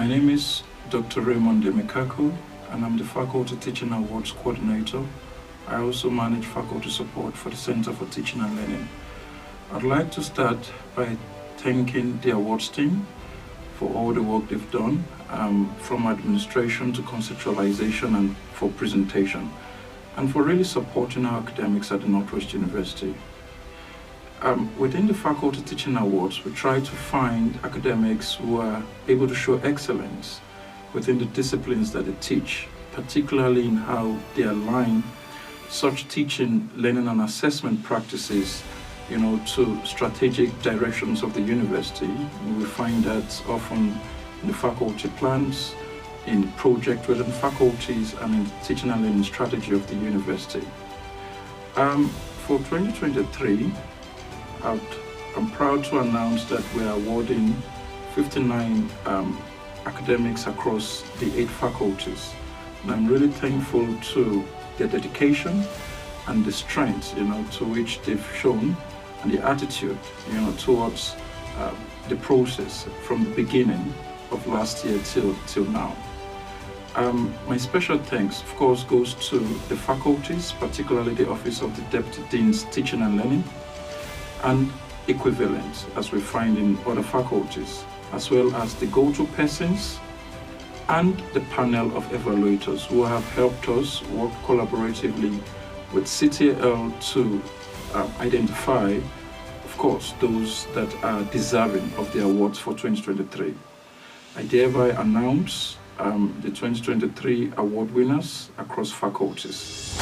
My name is Dr. Raymond Demikaku, and I'm the Faculty Teaching Awards Coordinator. I also manage faculty support for the Center for Teaching and Learning. I'd like to start by thanking the awards team for all the work they've done, from administration to conceptualization and for presentation, and for really supporting our academics at the Northwest University. Within the Faculty Teaching Awards, we try to find academics who are able to show excellence within the disciplines that they teach, particularly in how they align such teaching, learning and assessment practices, to strategic directions of the university. We find that often in the faculty plans, in project within faculties, and in the teaching and learning strategy of the university. For 2023, I'm proud to announce that we are awarding 59 academics across the 8 faculties. And I'm really thankful to their dedication and the strength, to which they've shown, and the attitude, towards the process from the beginning of last year till now. My special thanks, of course, goes to the faculties, particularly the Office of the Deputy Dean's Teaching and Learning, and equivalents, as we find in other faculties, as well as the go-to persons and the panel of evaluators who have helped us work collaboratively with CTL to identify, of course, those that are deserving of the awards for 2023. I thereby announce the 2023 award winners across faculties.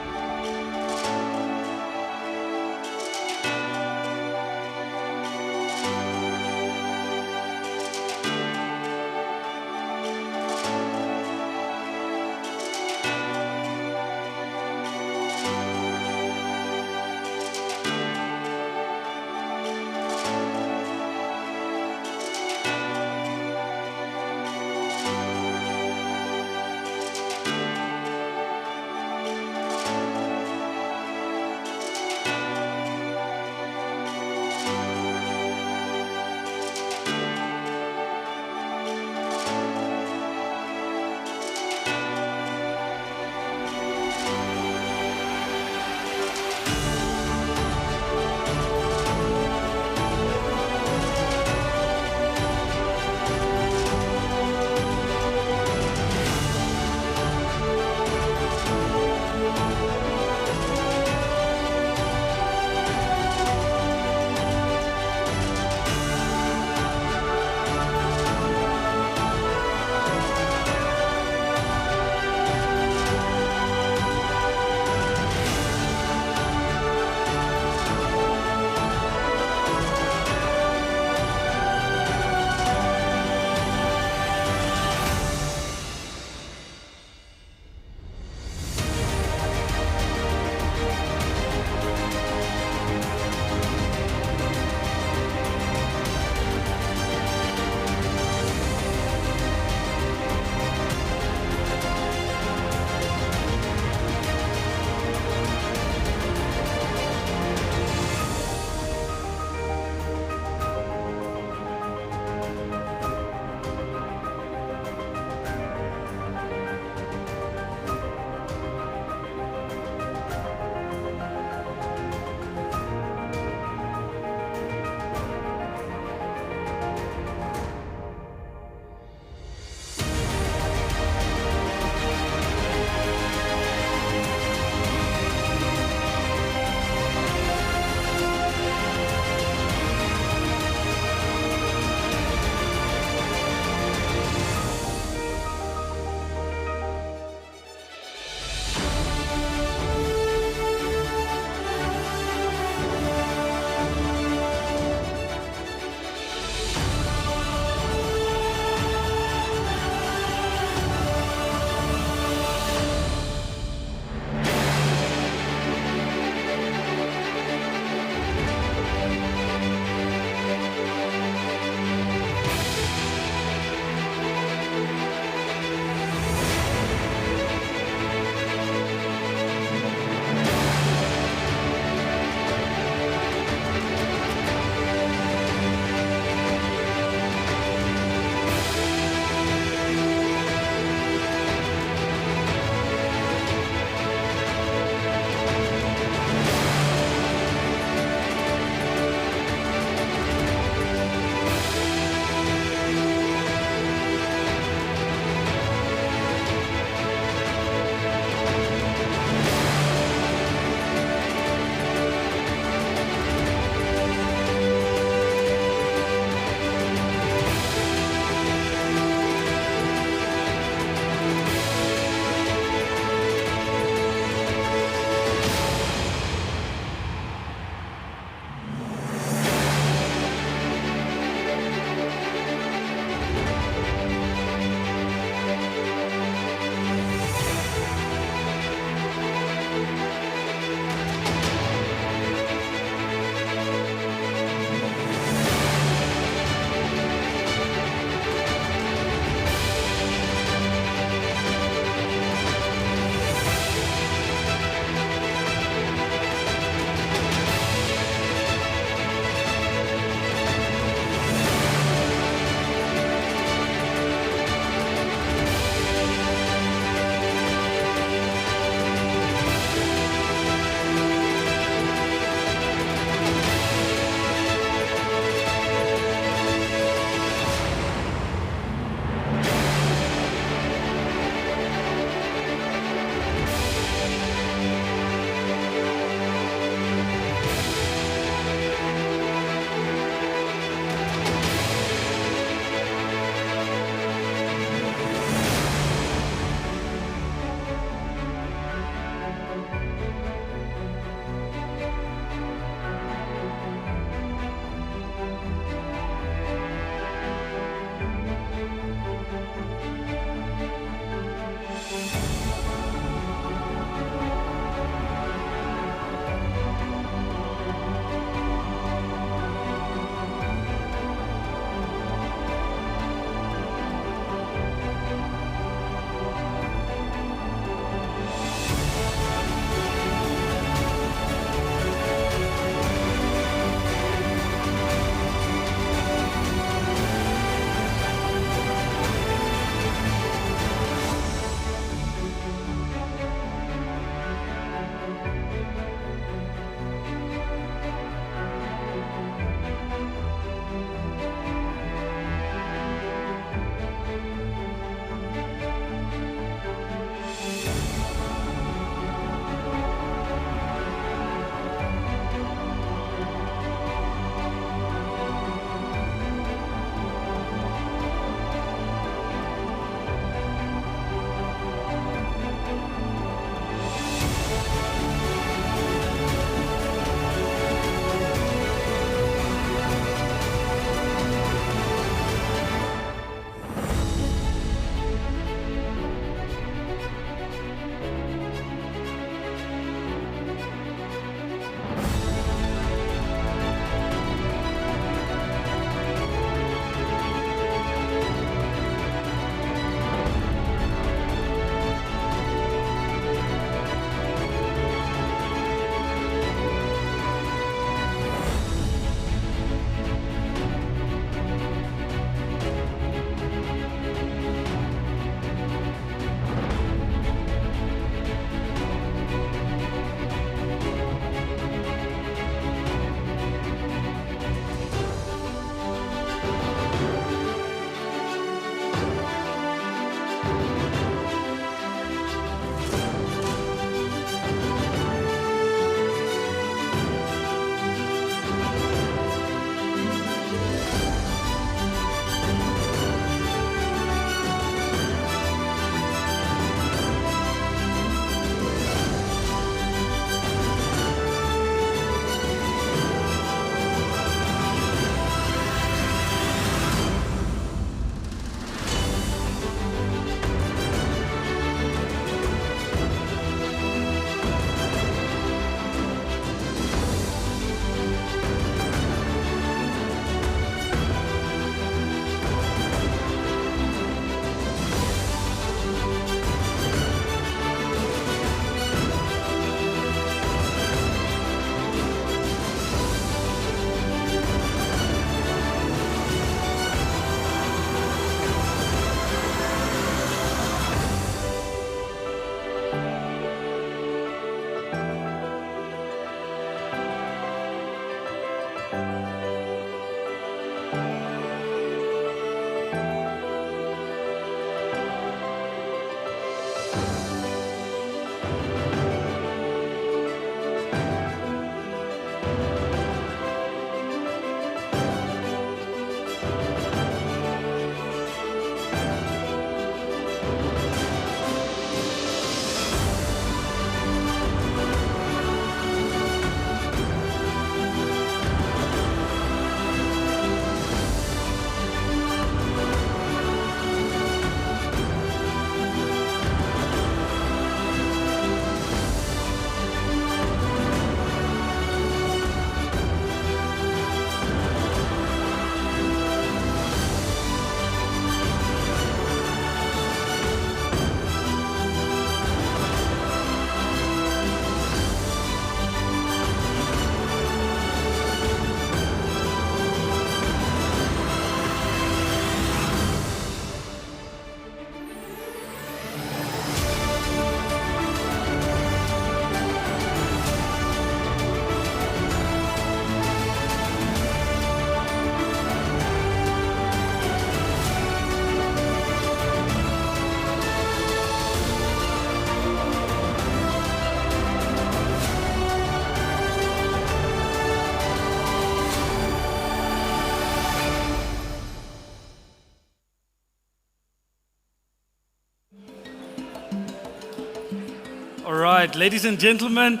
All right, ladies and gentlemen,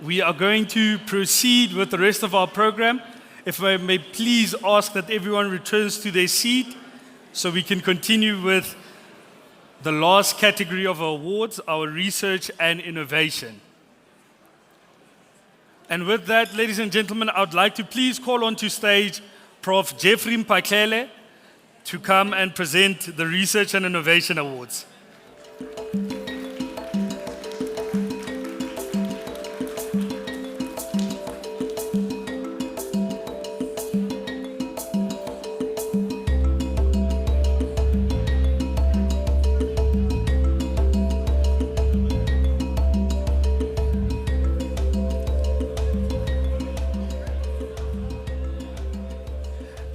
we are going to proceed with the rest of our program. If I may please ask that everyone returns to their seat so we can continue with the last category of our awards, our research and innovation. And with that, ladies and gentlemen, I would like to please call onto stage Prof. Jeffrey Mpaklele to come and present the Research and Innovation Awards.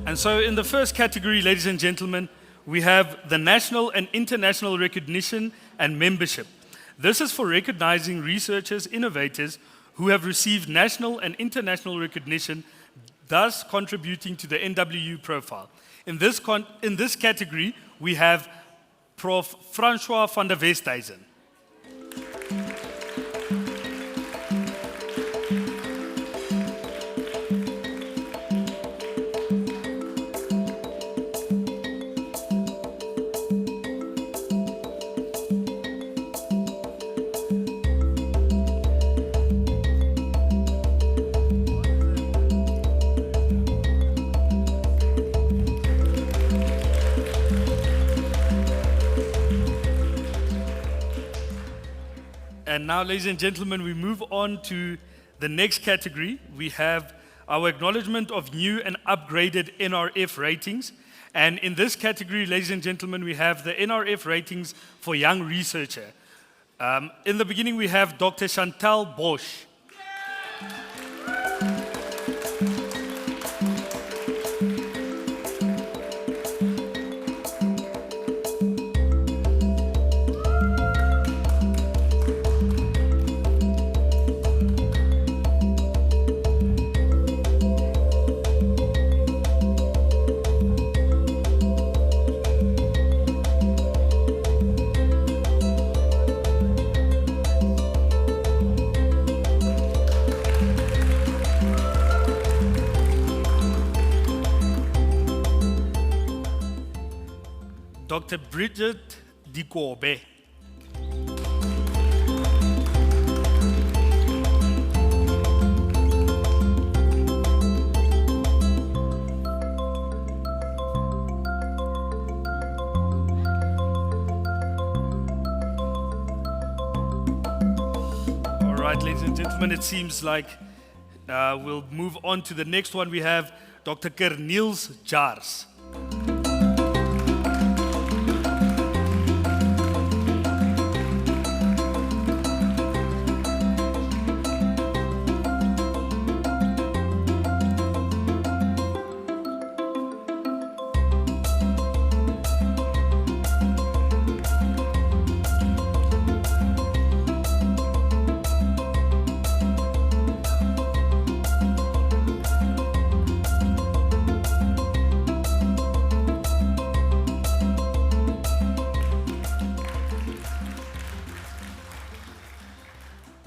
And so in the first category, ladies and gentlemen, we have the national and international recognition and membership. This is for recognizing researchers, innovators who have received national and international recognition, thus contributing to the NWU profile. In this category, we have Prof. Francois van der Westhuizen. And now, ladies and gentlemen, we move on to the next category. We have our acknowledgement of new and upgraded NRF ratings. And in this category, ladies and gentlemen, we have the NRF ratings for young researcher. In the beginning, we have Dr. Chantal Bosch. Dr. Bridget Dikobe. All right, ladies and gentlemen, it seems like we'll move on to the next one. We have Dr. Kerniels Jars.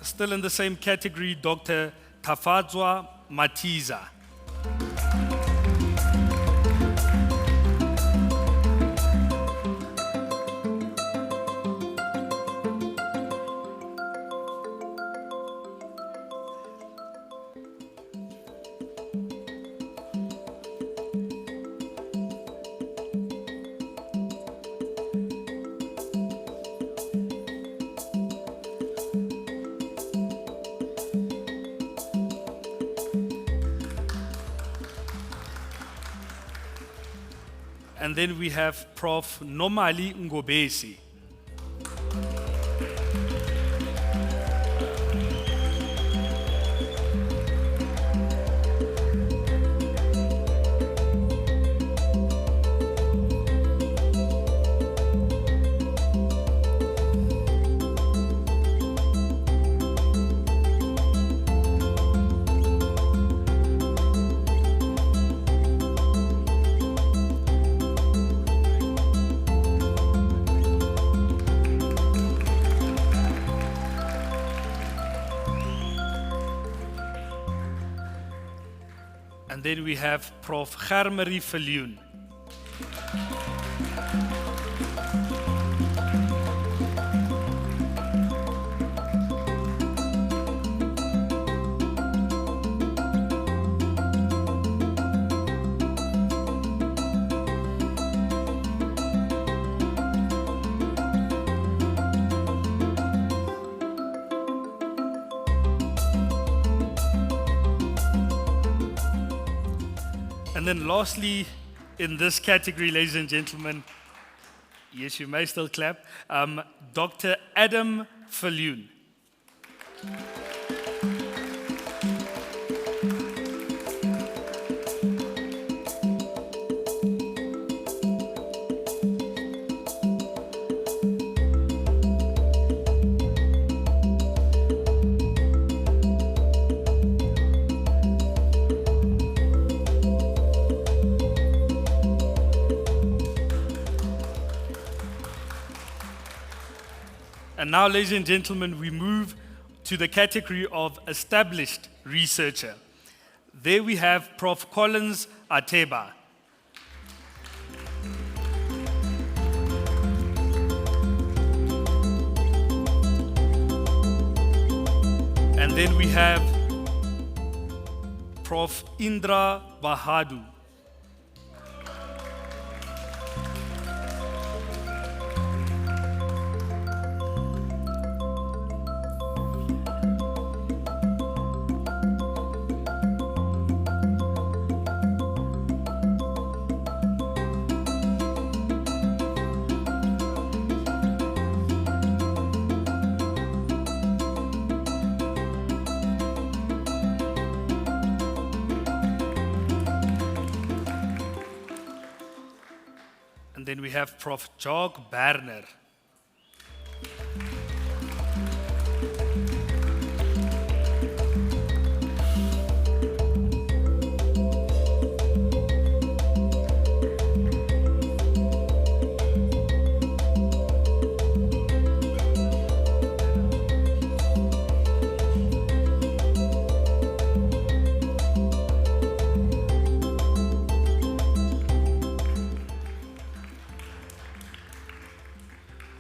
Still in the same category, Dr. Tafadzwa Matiza. And then we have Prof. Nomali Ngobesi. then we have Prof. Germarie Viljoen. And then lastly, in this category, ladies and gentlemen, yes, you may still clap, Dr. Adam Viljoen. And now, ladies and gentlemen, we move to the category of established researcher. There we have Prof. Collins Ateba. And then we have Prof. Indra Bahadu. And then we have Prof. Jog Berner.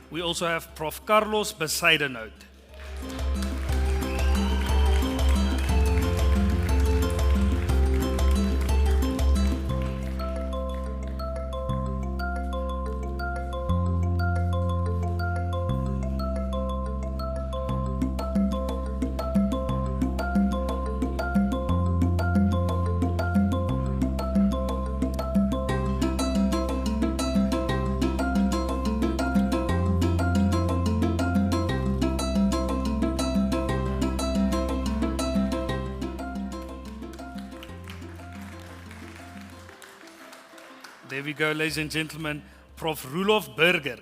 We also have Prof. Carlos Besaidenout. There we go, ladies and gentlemen, Prof. Roelof Burger.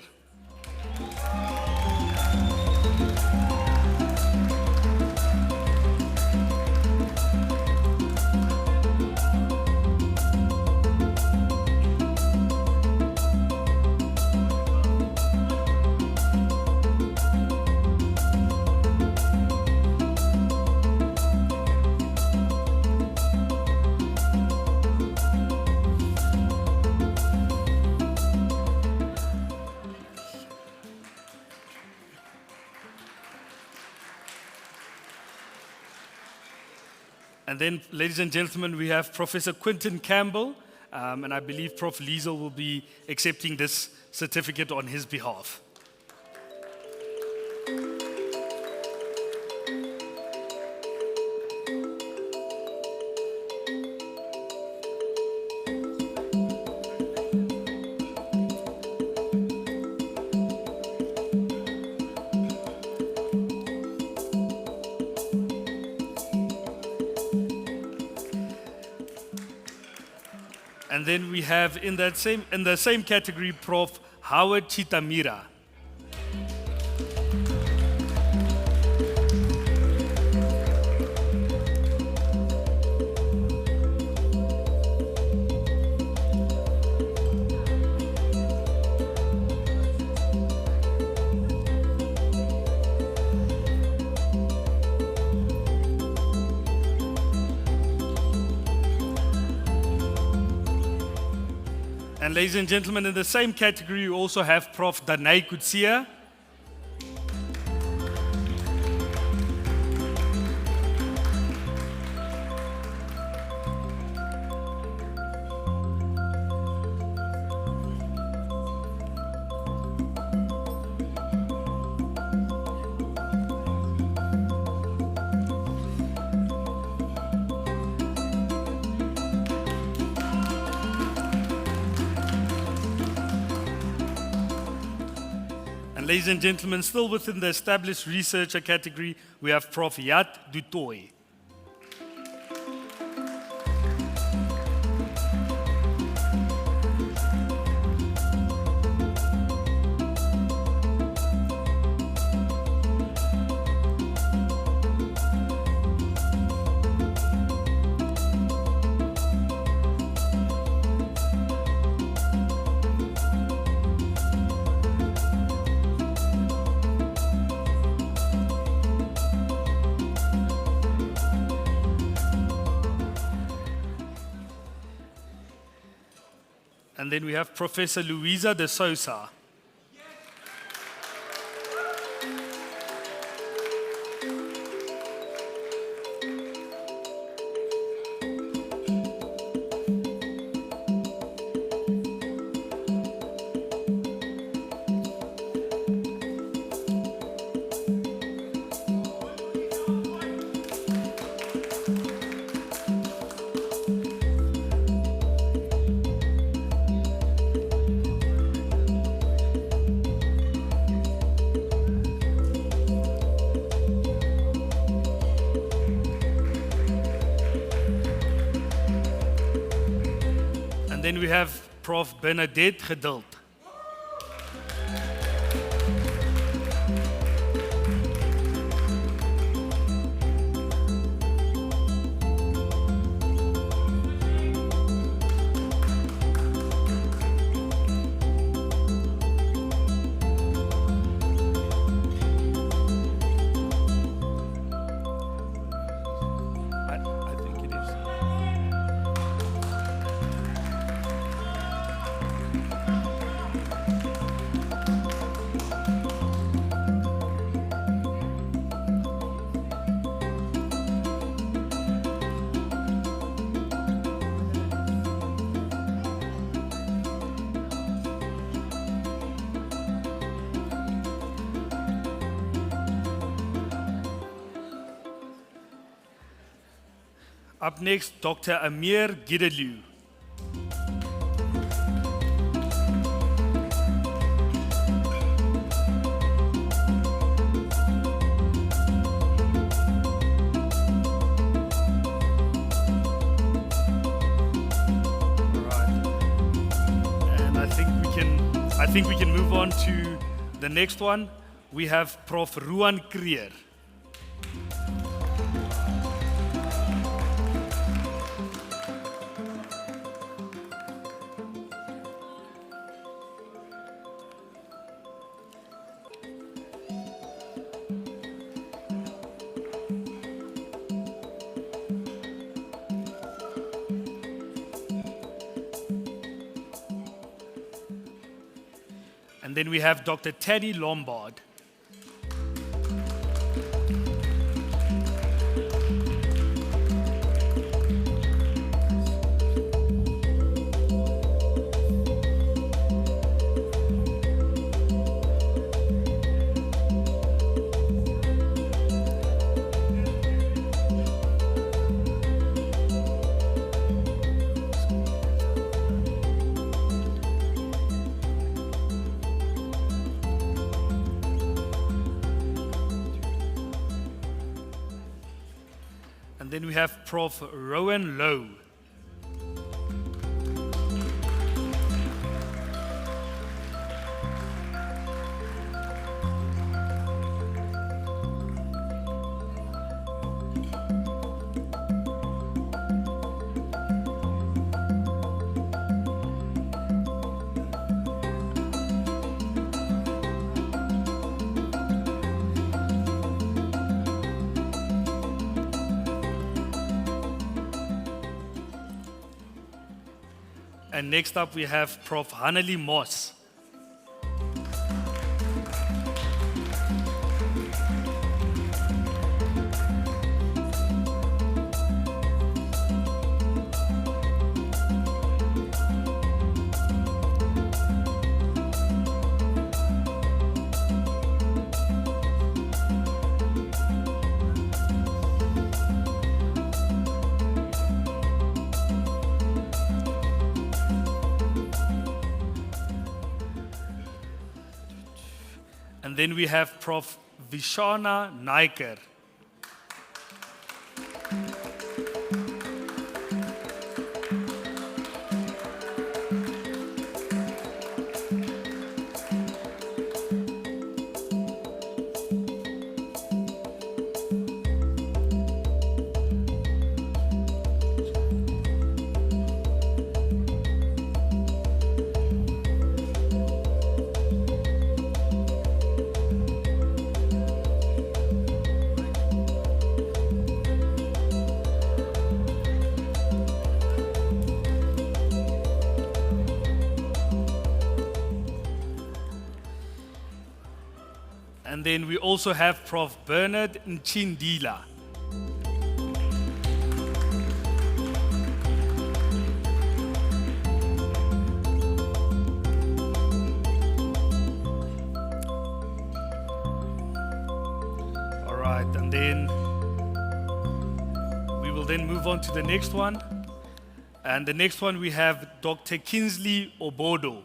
And then, ladies and gentlemen, we have Professor Quinton Campbell, and I believe Prof. Liesel will be accepting this certificate on his behalf. And then we have in the same category, Prof. Howard Chitamira. And ladies and gentlemen, in the same category, you also have Prof. Danai Kutsia. And ladies and gentlemen, still within the established researcher category, we have Prof. Yat Dutoy. And then we have Professor Luisa de Sousa. Then we have Prof. Bernadette Geduld. I think it is. Up next, Dr. Amir Gidelu. And I think we can move on to the next one. We have Prof. Ruan Creer. And then we have Dr. Teddy Lombard. And then we have Prof. Rowan Lowe. And next up we have Prof. Haneli Moss. And then we have Prof. Vishana Naiker. And then we also have Prof. Bernard Nchindila. All right, and then we will then move on to the next one. And the next one we have Dr. Kinsley Obodo.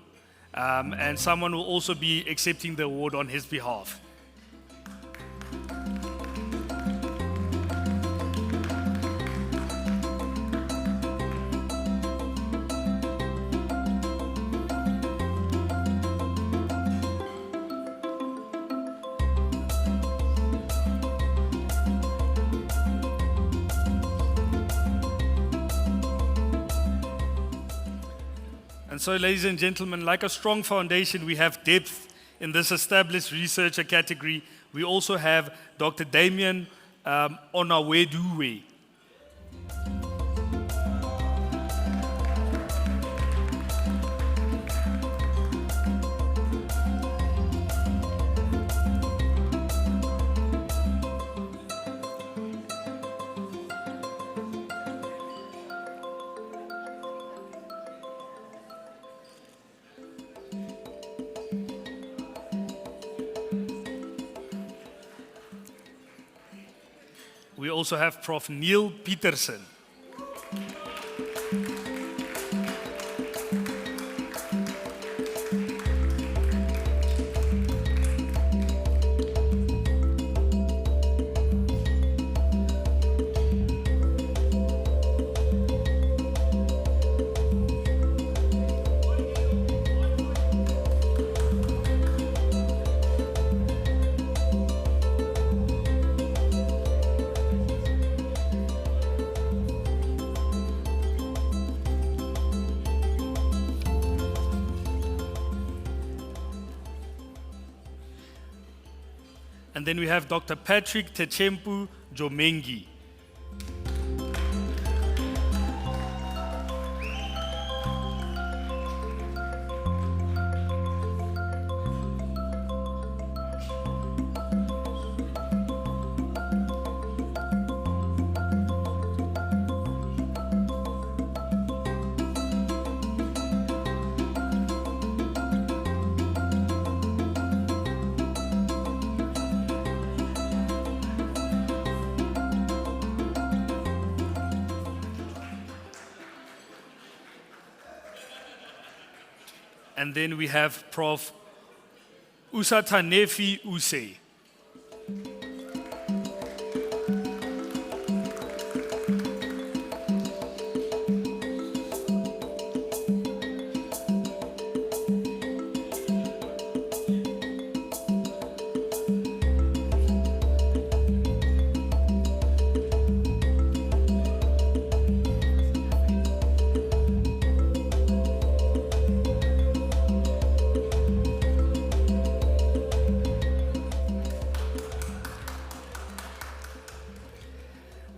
And someone will also be accepting the award on his behalf. And so, ladies and gentlemen, like a strong foundation, we have depth in this established researcher category. We also have Dr. Damien Onaweduwe. We also have Prof. Neil Peterson. And then we have Dr. Patrick Techempu Jomengi. And then we have Prof. Usatanefi Use.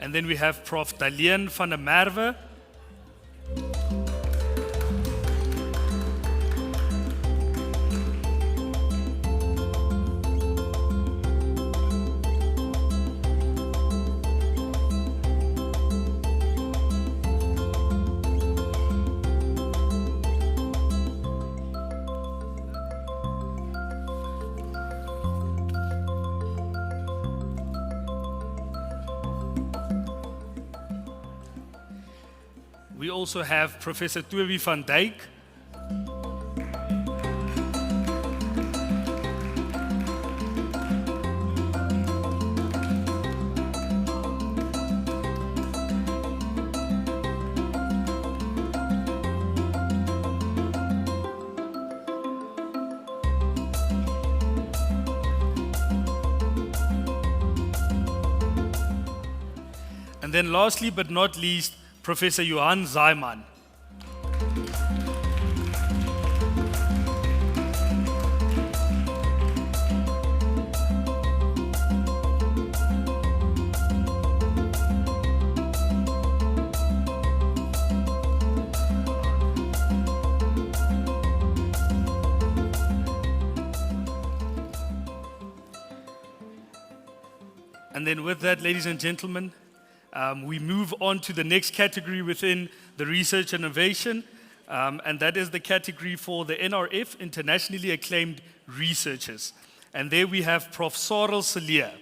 And then we have Prof. Dalian van der Merwe. We also have Professor Toby van Dijk. And then lastly but not least, Professor Johan Zaiman. And then with that, ladies and gentlemen, we move on to the next category within the research and innovation, and that is the category for the NRF, internationally acclaimed researchers. And there we have Prof. Sarel Celia.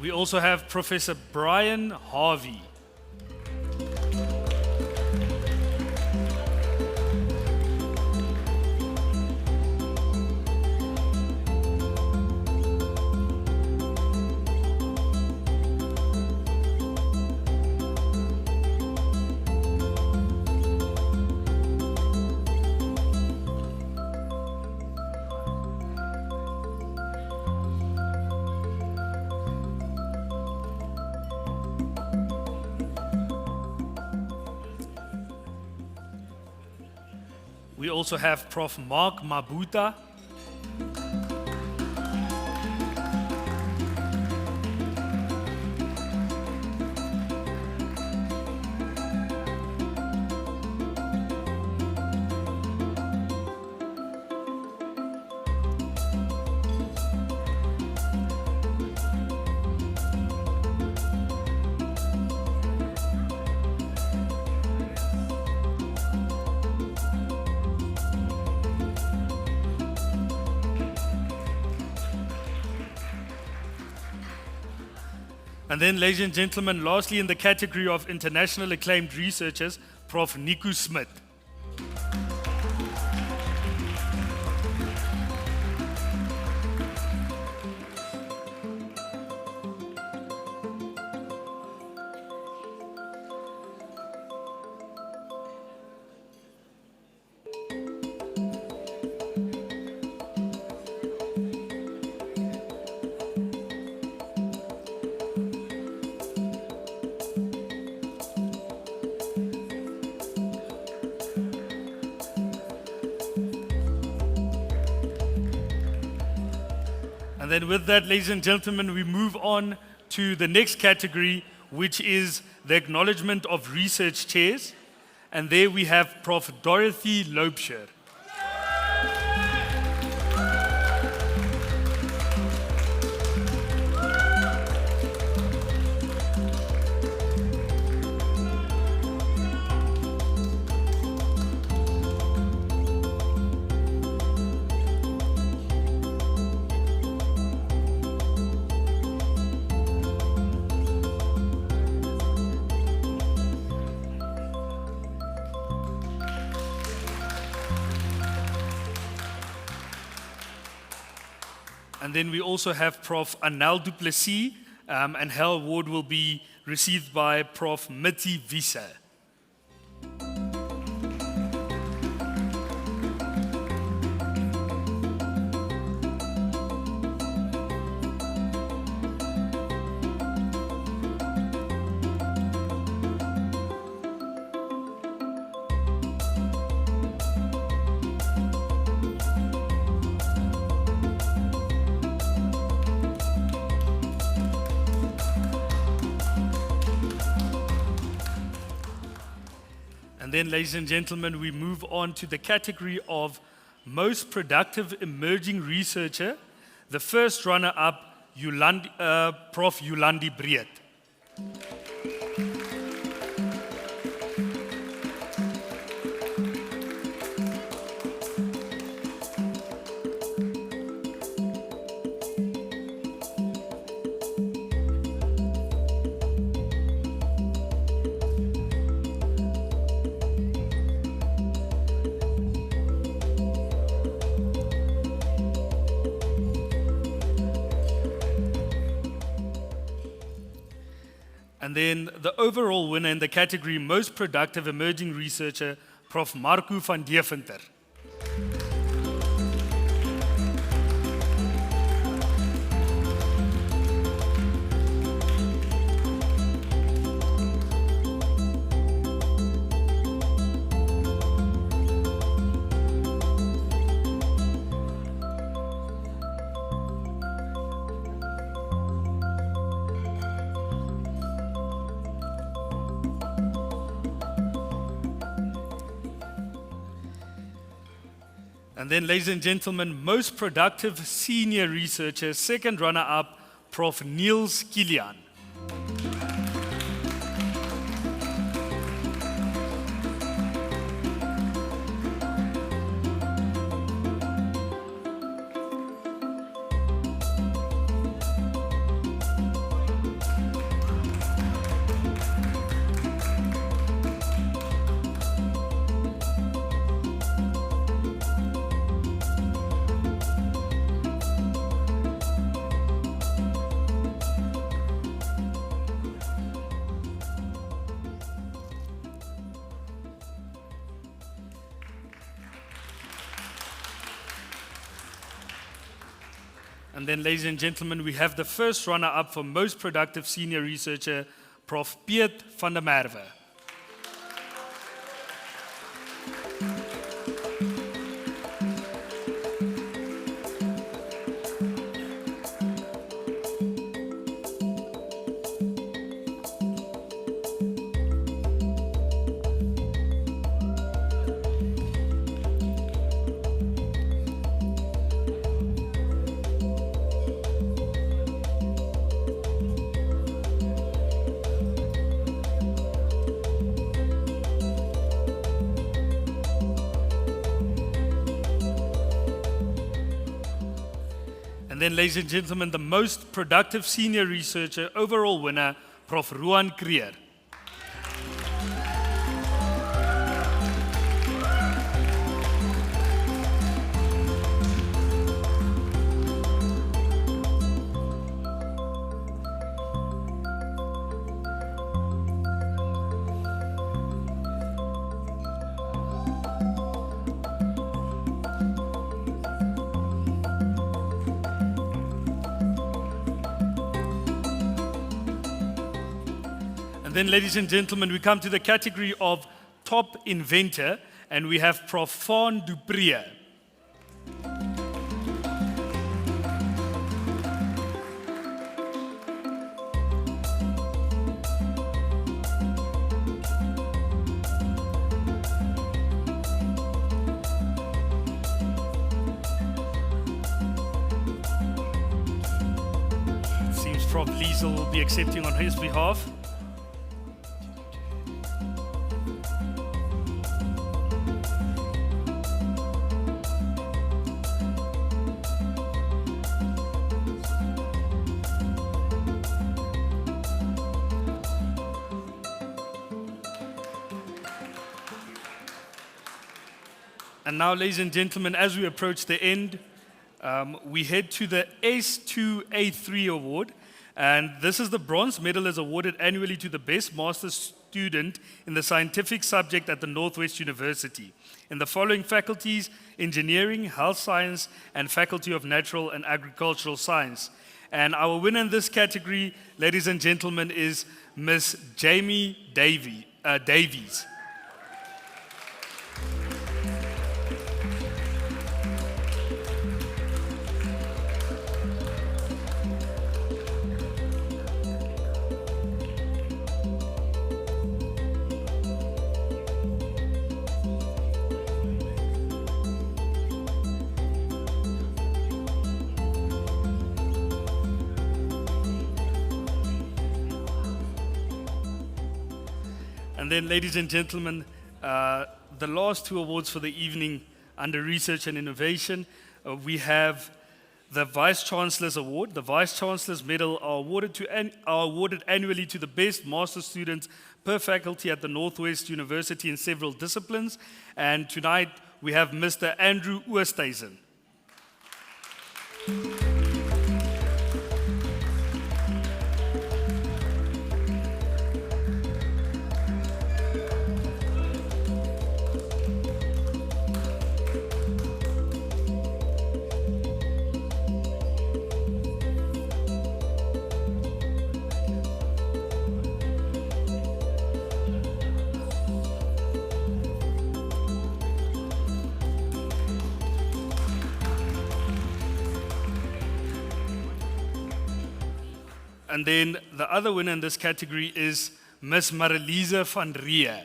We also have Professor Brian Harvey. We also have Prof. Mark Mabuta. And then, ladies and gentlemen, lastly in the category of international acclaimed researchers, Prof. Nico Smit. And then with that, ladies and gentlemen, we move on to the next category, which is the acknowledgement of research chairs. And there we have Prof. Dorothy Loubser. And then we also have Prof. Anel du Plessis, and her award will be received by Prof. Mitty Visa. And then, ladies and gentlemen, we move on to the category of Most Productive Emerging Researcher. The first runner-up, Prof. Yolandi Breed. And then the overall winner in the category Most Productive Emerging Researcher, Prof. Marco van Deventer. And then, ladies and gentlemen, Most Productive Senior Researcher, second runner-up, Prof. Niels Kilian. And then, ladies and gentlemen, we have the first runner-up for Most Productive Senior Researcher, Prof. Piet van der Merwe. And then, ladies and gentlemen, the Most Productive Senior Researcher, overall winner, Prof. Ruan Creer. And then, ladies and gentlemen, we come to the category of Top Inventor, and we have Prof. Fawn Dupree. It seems Prof. Liesel will be accepting on his behalf. And now, ladies and gentlemen, as we approach the end, we head to the S2A3 award. And this is the bronze medal is awarded annually to the best master's student in the scientific subject at the Noordwes-Universiteit. In the following faculties: engineering, health science, and faculty of natural and agricultural science. And our winner in this category, ladies and gentlemen, is Miss Jamie Davies. And then, ladies and gentlemen, the last 2 awards for the evening under Research and Innovation, we have the Vice Chancellor's Award. The Vice Chancellor's Medal are awarded annually to the best master students per faculty at the Noordwes-Universiteit in several disciplines. And tonight we have Mr. Andrew Oosthuizen. And then the other winner in this category is Miss Marilise van Rieë.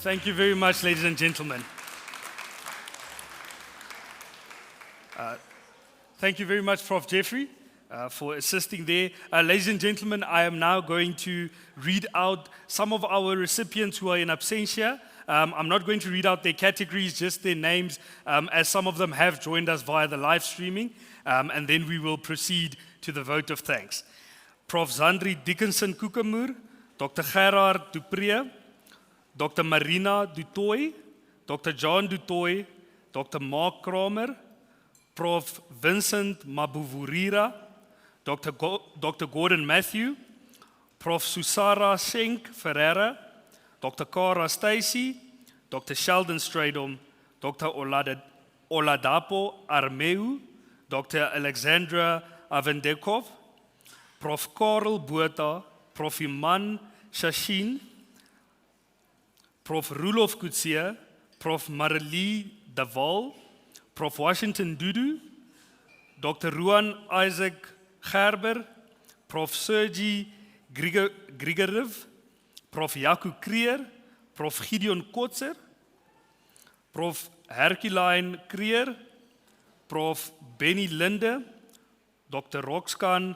Thank you very much, ladies and gentlemen. Thank you very much, Prof. Jeffrey, for assisting there. Ladies and gentlemen, I am now going to read out some of our recipients who are in absentia. I'm not going to read out their categories, just their names, as some of them have joined us via the live streaming, and then we will proceed to the vote of thanks. Prof. Zandri Dickinson Kukamur, Dr. Gerard Dupree, Dr. Marina Dutoy, Dr. John Dutoy, Dr. Mark Kramer, Prof. Vincent Mabuvurira, Dr. Gordon Matthew, Prof. Susara Schenk Ferreira, Dr. Cara Stacey, Dr. Sheldon Stradom, Dr. Oladapo Armeu, Dr. Alexandra Avendekov, Prof. Karel Botha, Prof. Iman Shashin, Prof. Roelof Coetzee, Prof. Marilee de Waal, Prof. Washington Dudu, Dr. Ruan Isaac Gerber, Prof. Sergi Grigorov, Prof. Jaco Creer, Prof. Gideon Kotzer, Prof. Herculine Creer, Prof. Benny Linde, Dr. Roxkan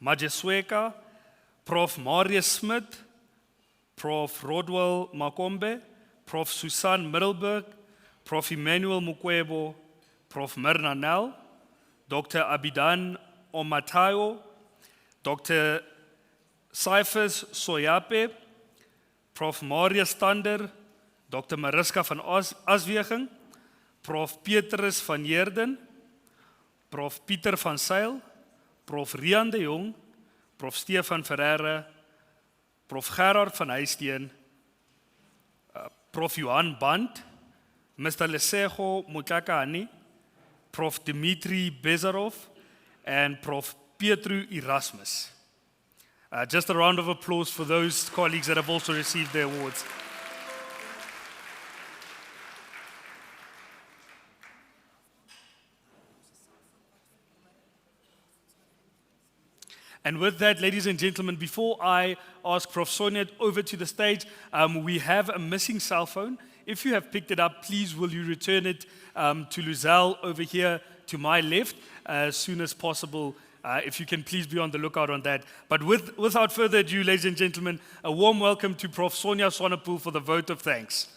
Majesweka, Prof. Marius Smith, Prof. Rodwell Makombe, Prof. Susan Middelburg, Prof. Emmanuel Mukwebo, Prof. Myrna Nel, Dr. Abidan Omatayo, Dr. Cyphus Soyape, Prof. Marius Stander, Dr. Mariska van Asweging, Prof. Petrus van Heerden, Prof. Pieter van Zyl, Prof. Rian de Jong, Prof. Stefan Ferreira, Prof. Gerard van Huisteen, Prof. Johan Band, Mr. Lesego Mutlakani, Prof. Dimitri Bezarov, and Prof. Pietru Erasmus. Just a round of applause for those colleagues that have also received their awards. And with that, ladies and gentlemen, before I ask Prof. Sonia over to the stage, we have a missing cell phone. If you have picked it up, please will you return it to Luzelle over here to my left as soon as possible. If you can please be on the lookout on that. But without further ado, ladies and gentlemen, a warm welcome to Prof. Sonia Swanepoel for the vote of thanks.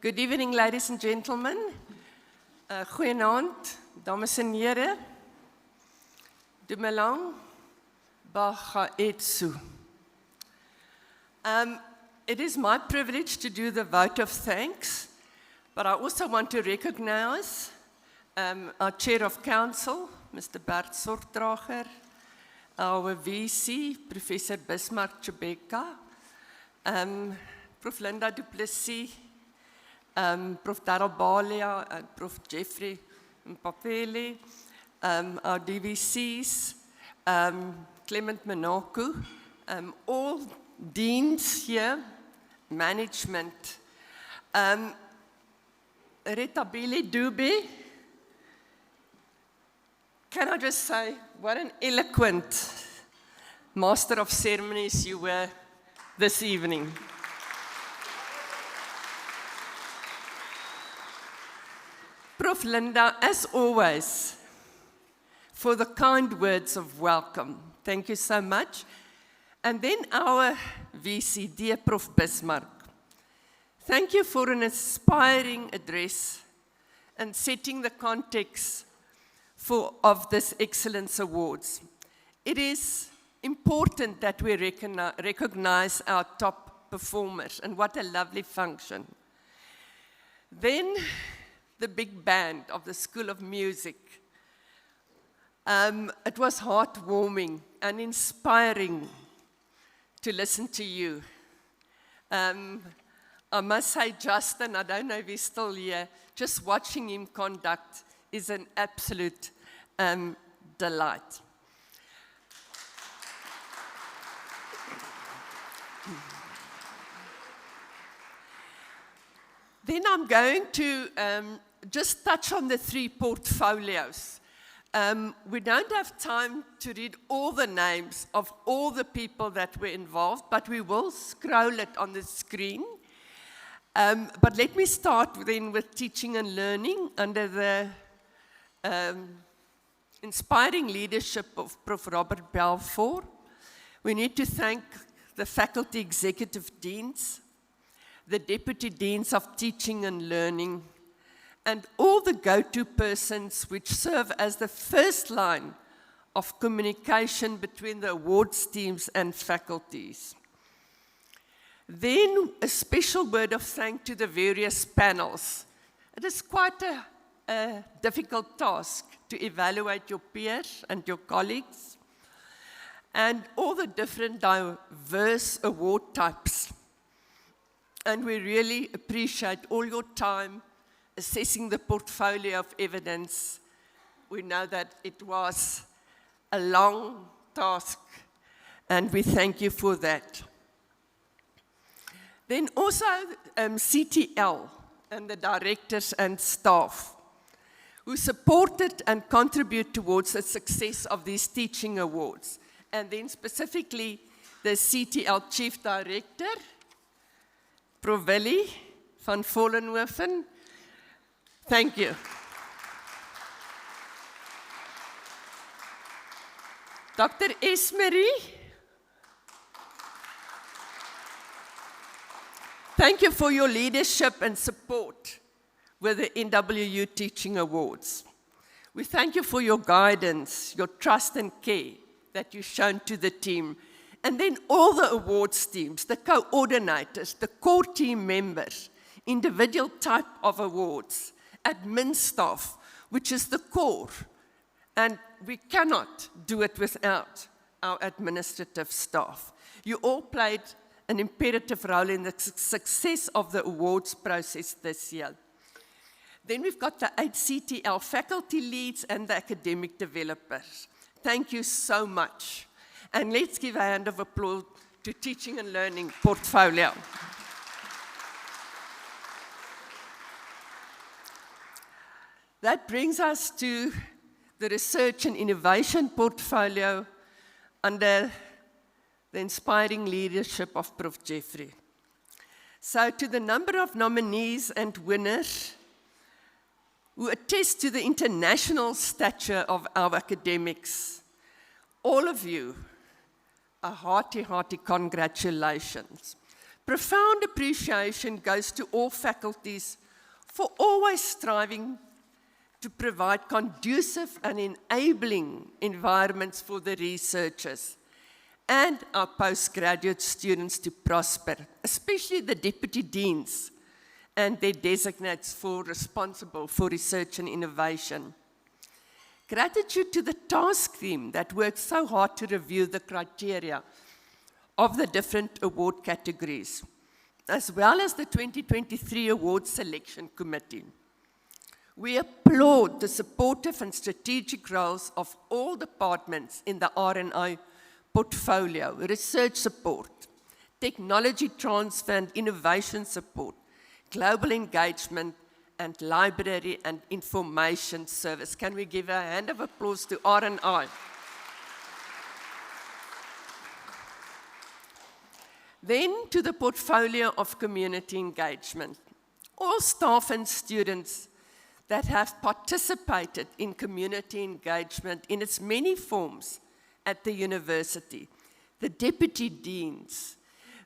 Good evening, ladies and gentlemen. Goeienaand, dames en here. Dumelang Bagaetsu. It is my privilege to do the vote of thanks, but I also want to recognize our Chair of Council, Mr. Bert Sorgdrager, our VC, Professor Bismarck Chebeka, Prof. Linda du Plessis, Prof. Darryl Balia, and Prof. Jeffrey Mpapele, our DVCs, Clement Menaku, all deans here, management. Retabile Dube, can I just say, what an eloquent master of ceremonies you were this evening. Prof. Linda, as always, for the kind words of welcome. Thank you so much. And then our VC, dear Prof. Bismarck. Thank you for an inspiring address and setting the context of this Excellence Awards. It is important that we recognize our top performers, and what a lovely function. Then the big band of the School of Music. It was heartwarming and inspiring to listen to you. I must say, Justin, I don't know if he's still here, just watching him conduct is an absolute delight. Then I'm going to just touch on the 3 portfolios. We don't have time to read all the names of all the people that were involved, but we will scroll it on the screen. But let me start then with teaching and learning under the inspiring leadership of Prof. Robert Balfour. We need to thank the faculty executive deans, the deputy deans of teaching and learning, and all the go-to persons which serve as the first line of communication between the awards teams and faculties. Then a special word of thanks to the various panels. It is quite a difficult task to evaluate your peers and your colleagues, and all the different diverse award types. And we really appreciate all your time assessing the portfolio of evidence. We know that it was a long task, and we thank you for that. Then also CTL and the directors and staff who supported and contribute towards the success of these teaching awards. And then specifically the CTL Chief Director, Prof. Willie van Vollenhoven. Thank you. Dr. Esmery. Thank you for your leadership and support with the NWU Teaching Awards. We thank you for your guidance, your trust and care that you've shown to the team. And then all the awards teams, the coordinators, the core team members, individual type of awards, admin staff, which is the core. And we cannot do it without our administrative staff. You all played an imperative role in the success of the awards process this year. Then we've got the 8 CTL faculty leads and the academic developers. Thank you so much. And let's give a hand of applause to Teaching and Learning portfolio. That brings us to the Research and Innovation portfolio under the inspiring leadership of Prof. Jeffrey. So to the number of nominees and winners who attest to the international stature of our academics, all of you, a hearty, hearty congratulations. Profound appreciation goes to all faculties for always striving to provide conducive and enabling environments for the researchers and our postgraduate students to prosper, especially the deputy deans and their designates responsible for research and innovation. Gratitude to the task team that worked so hard to review the criteria of the different award categories, as well as the 2023 Award Selection Committee. We applaud the supportive and strategic roles of all departments in the R&I portfolio: research support, technology transfer and innovation support, global engagement, and library and information service. Can we give a hand of applause to R&I? Then to the portfolio of community engagement. All staff and students that have participated in community engagement in its many forms at the university, the deputy deans,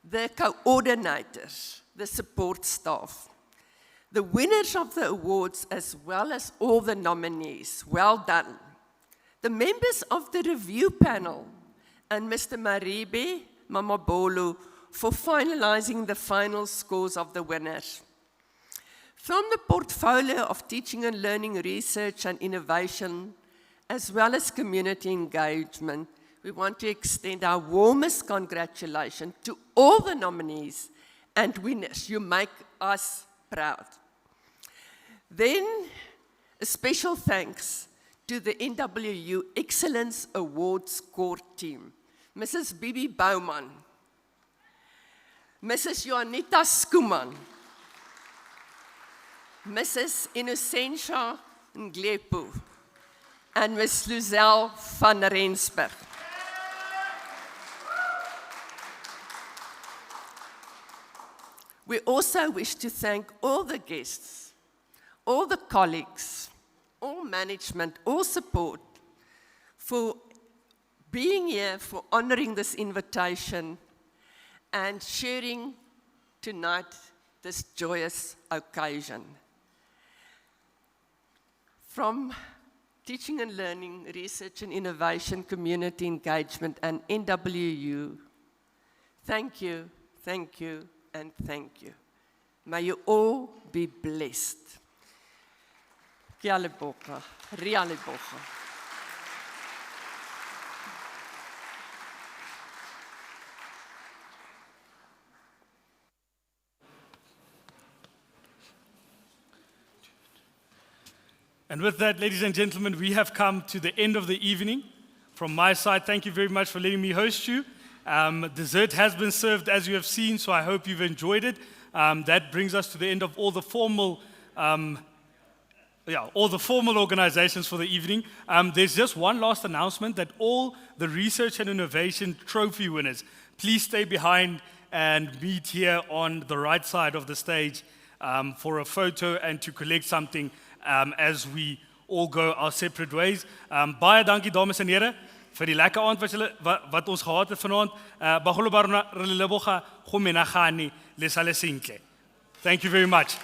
the coordinators, the support staff, the winners of the awards, as well as all the nominees, well done. The members of the review panel and Mr. Maribe Mamabolo for finalizing the final scores of the winners. From the portfolio of teaching and learning, research and innovation, as well as community engagement, we want to extend our warmest congratulations to all the nominees and winners. You make us proud. Then, a special thanks to the NWU Excellence Awards core team, Mrs. Bibi Bouwman, Mrs. Joanita Skuman, Mrs. Innocentia Nglepu, and Ms. Luzelle van Rensburg. We also wish to thank all the guests, all the colleagues, all management, all support for being here, for honoring this invitation and sharing tonight this joyous occasion. From Teaching and Learning, Research and Innovation, Community Engagement, and NWU, thank you, thank you, and thank you. May you all be blessed. Kia leboga, ria leboga. And with that, ladies and gentlemen, we have come to the end of the evening. From my side, thank you very much for letting me host you. Dessert has been served, as you have seen, so I hope you've enjoyed it. That brings us to the end of all the formal organizations for the evening. There's just one last announcement that all the research and innovation trophy winners, please stay behind and meet here on the right side of the stage for a photo and to collect something as we all go our separate ways. Baie dankie dames en here vir die lekker aand wat ons gehad het vanaand. Bagolo barona re leboga go menagane le sale sentle. Thank you very much.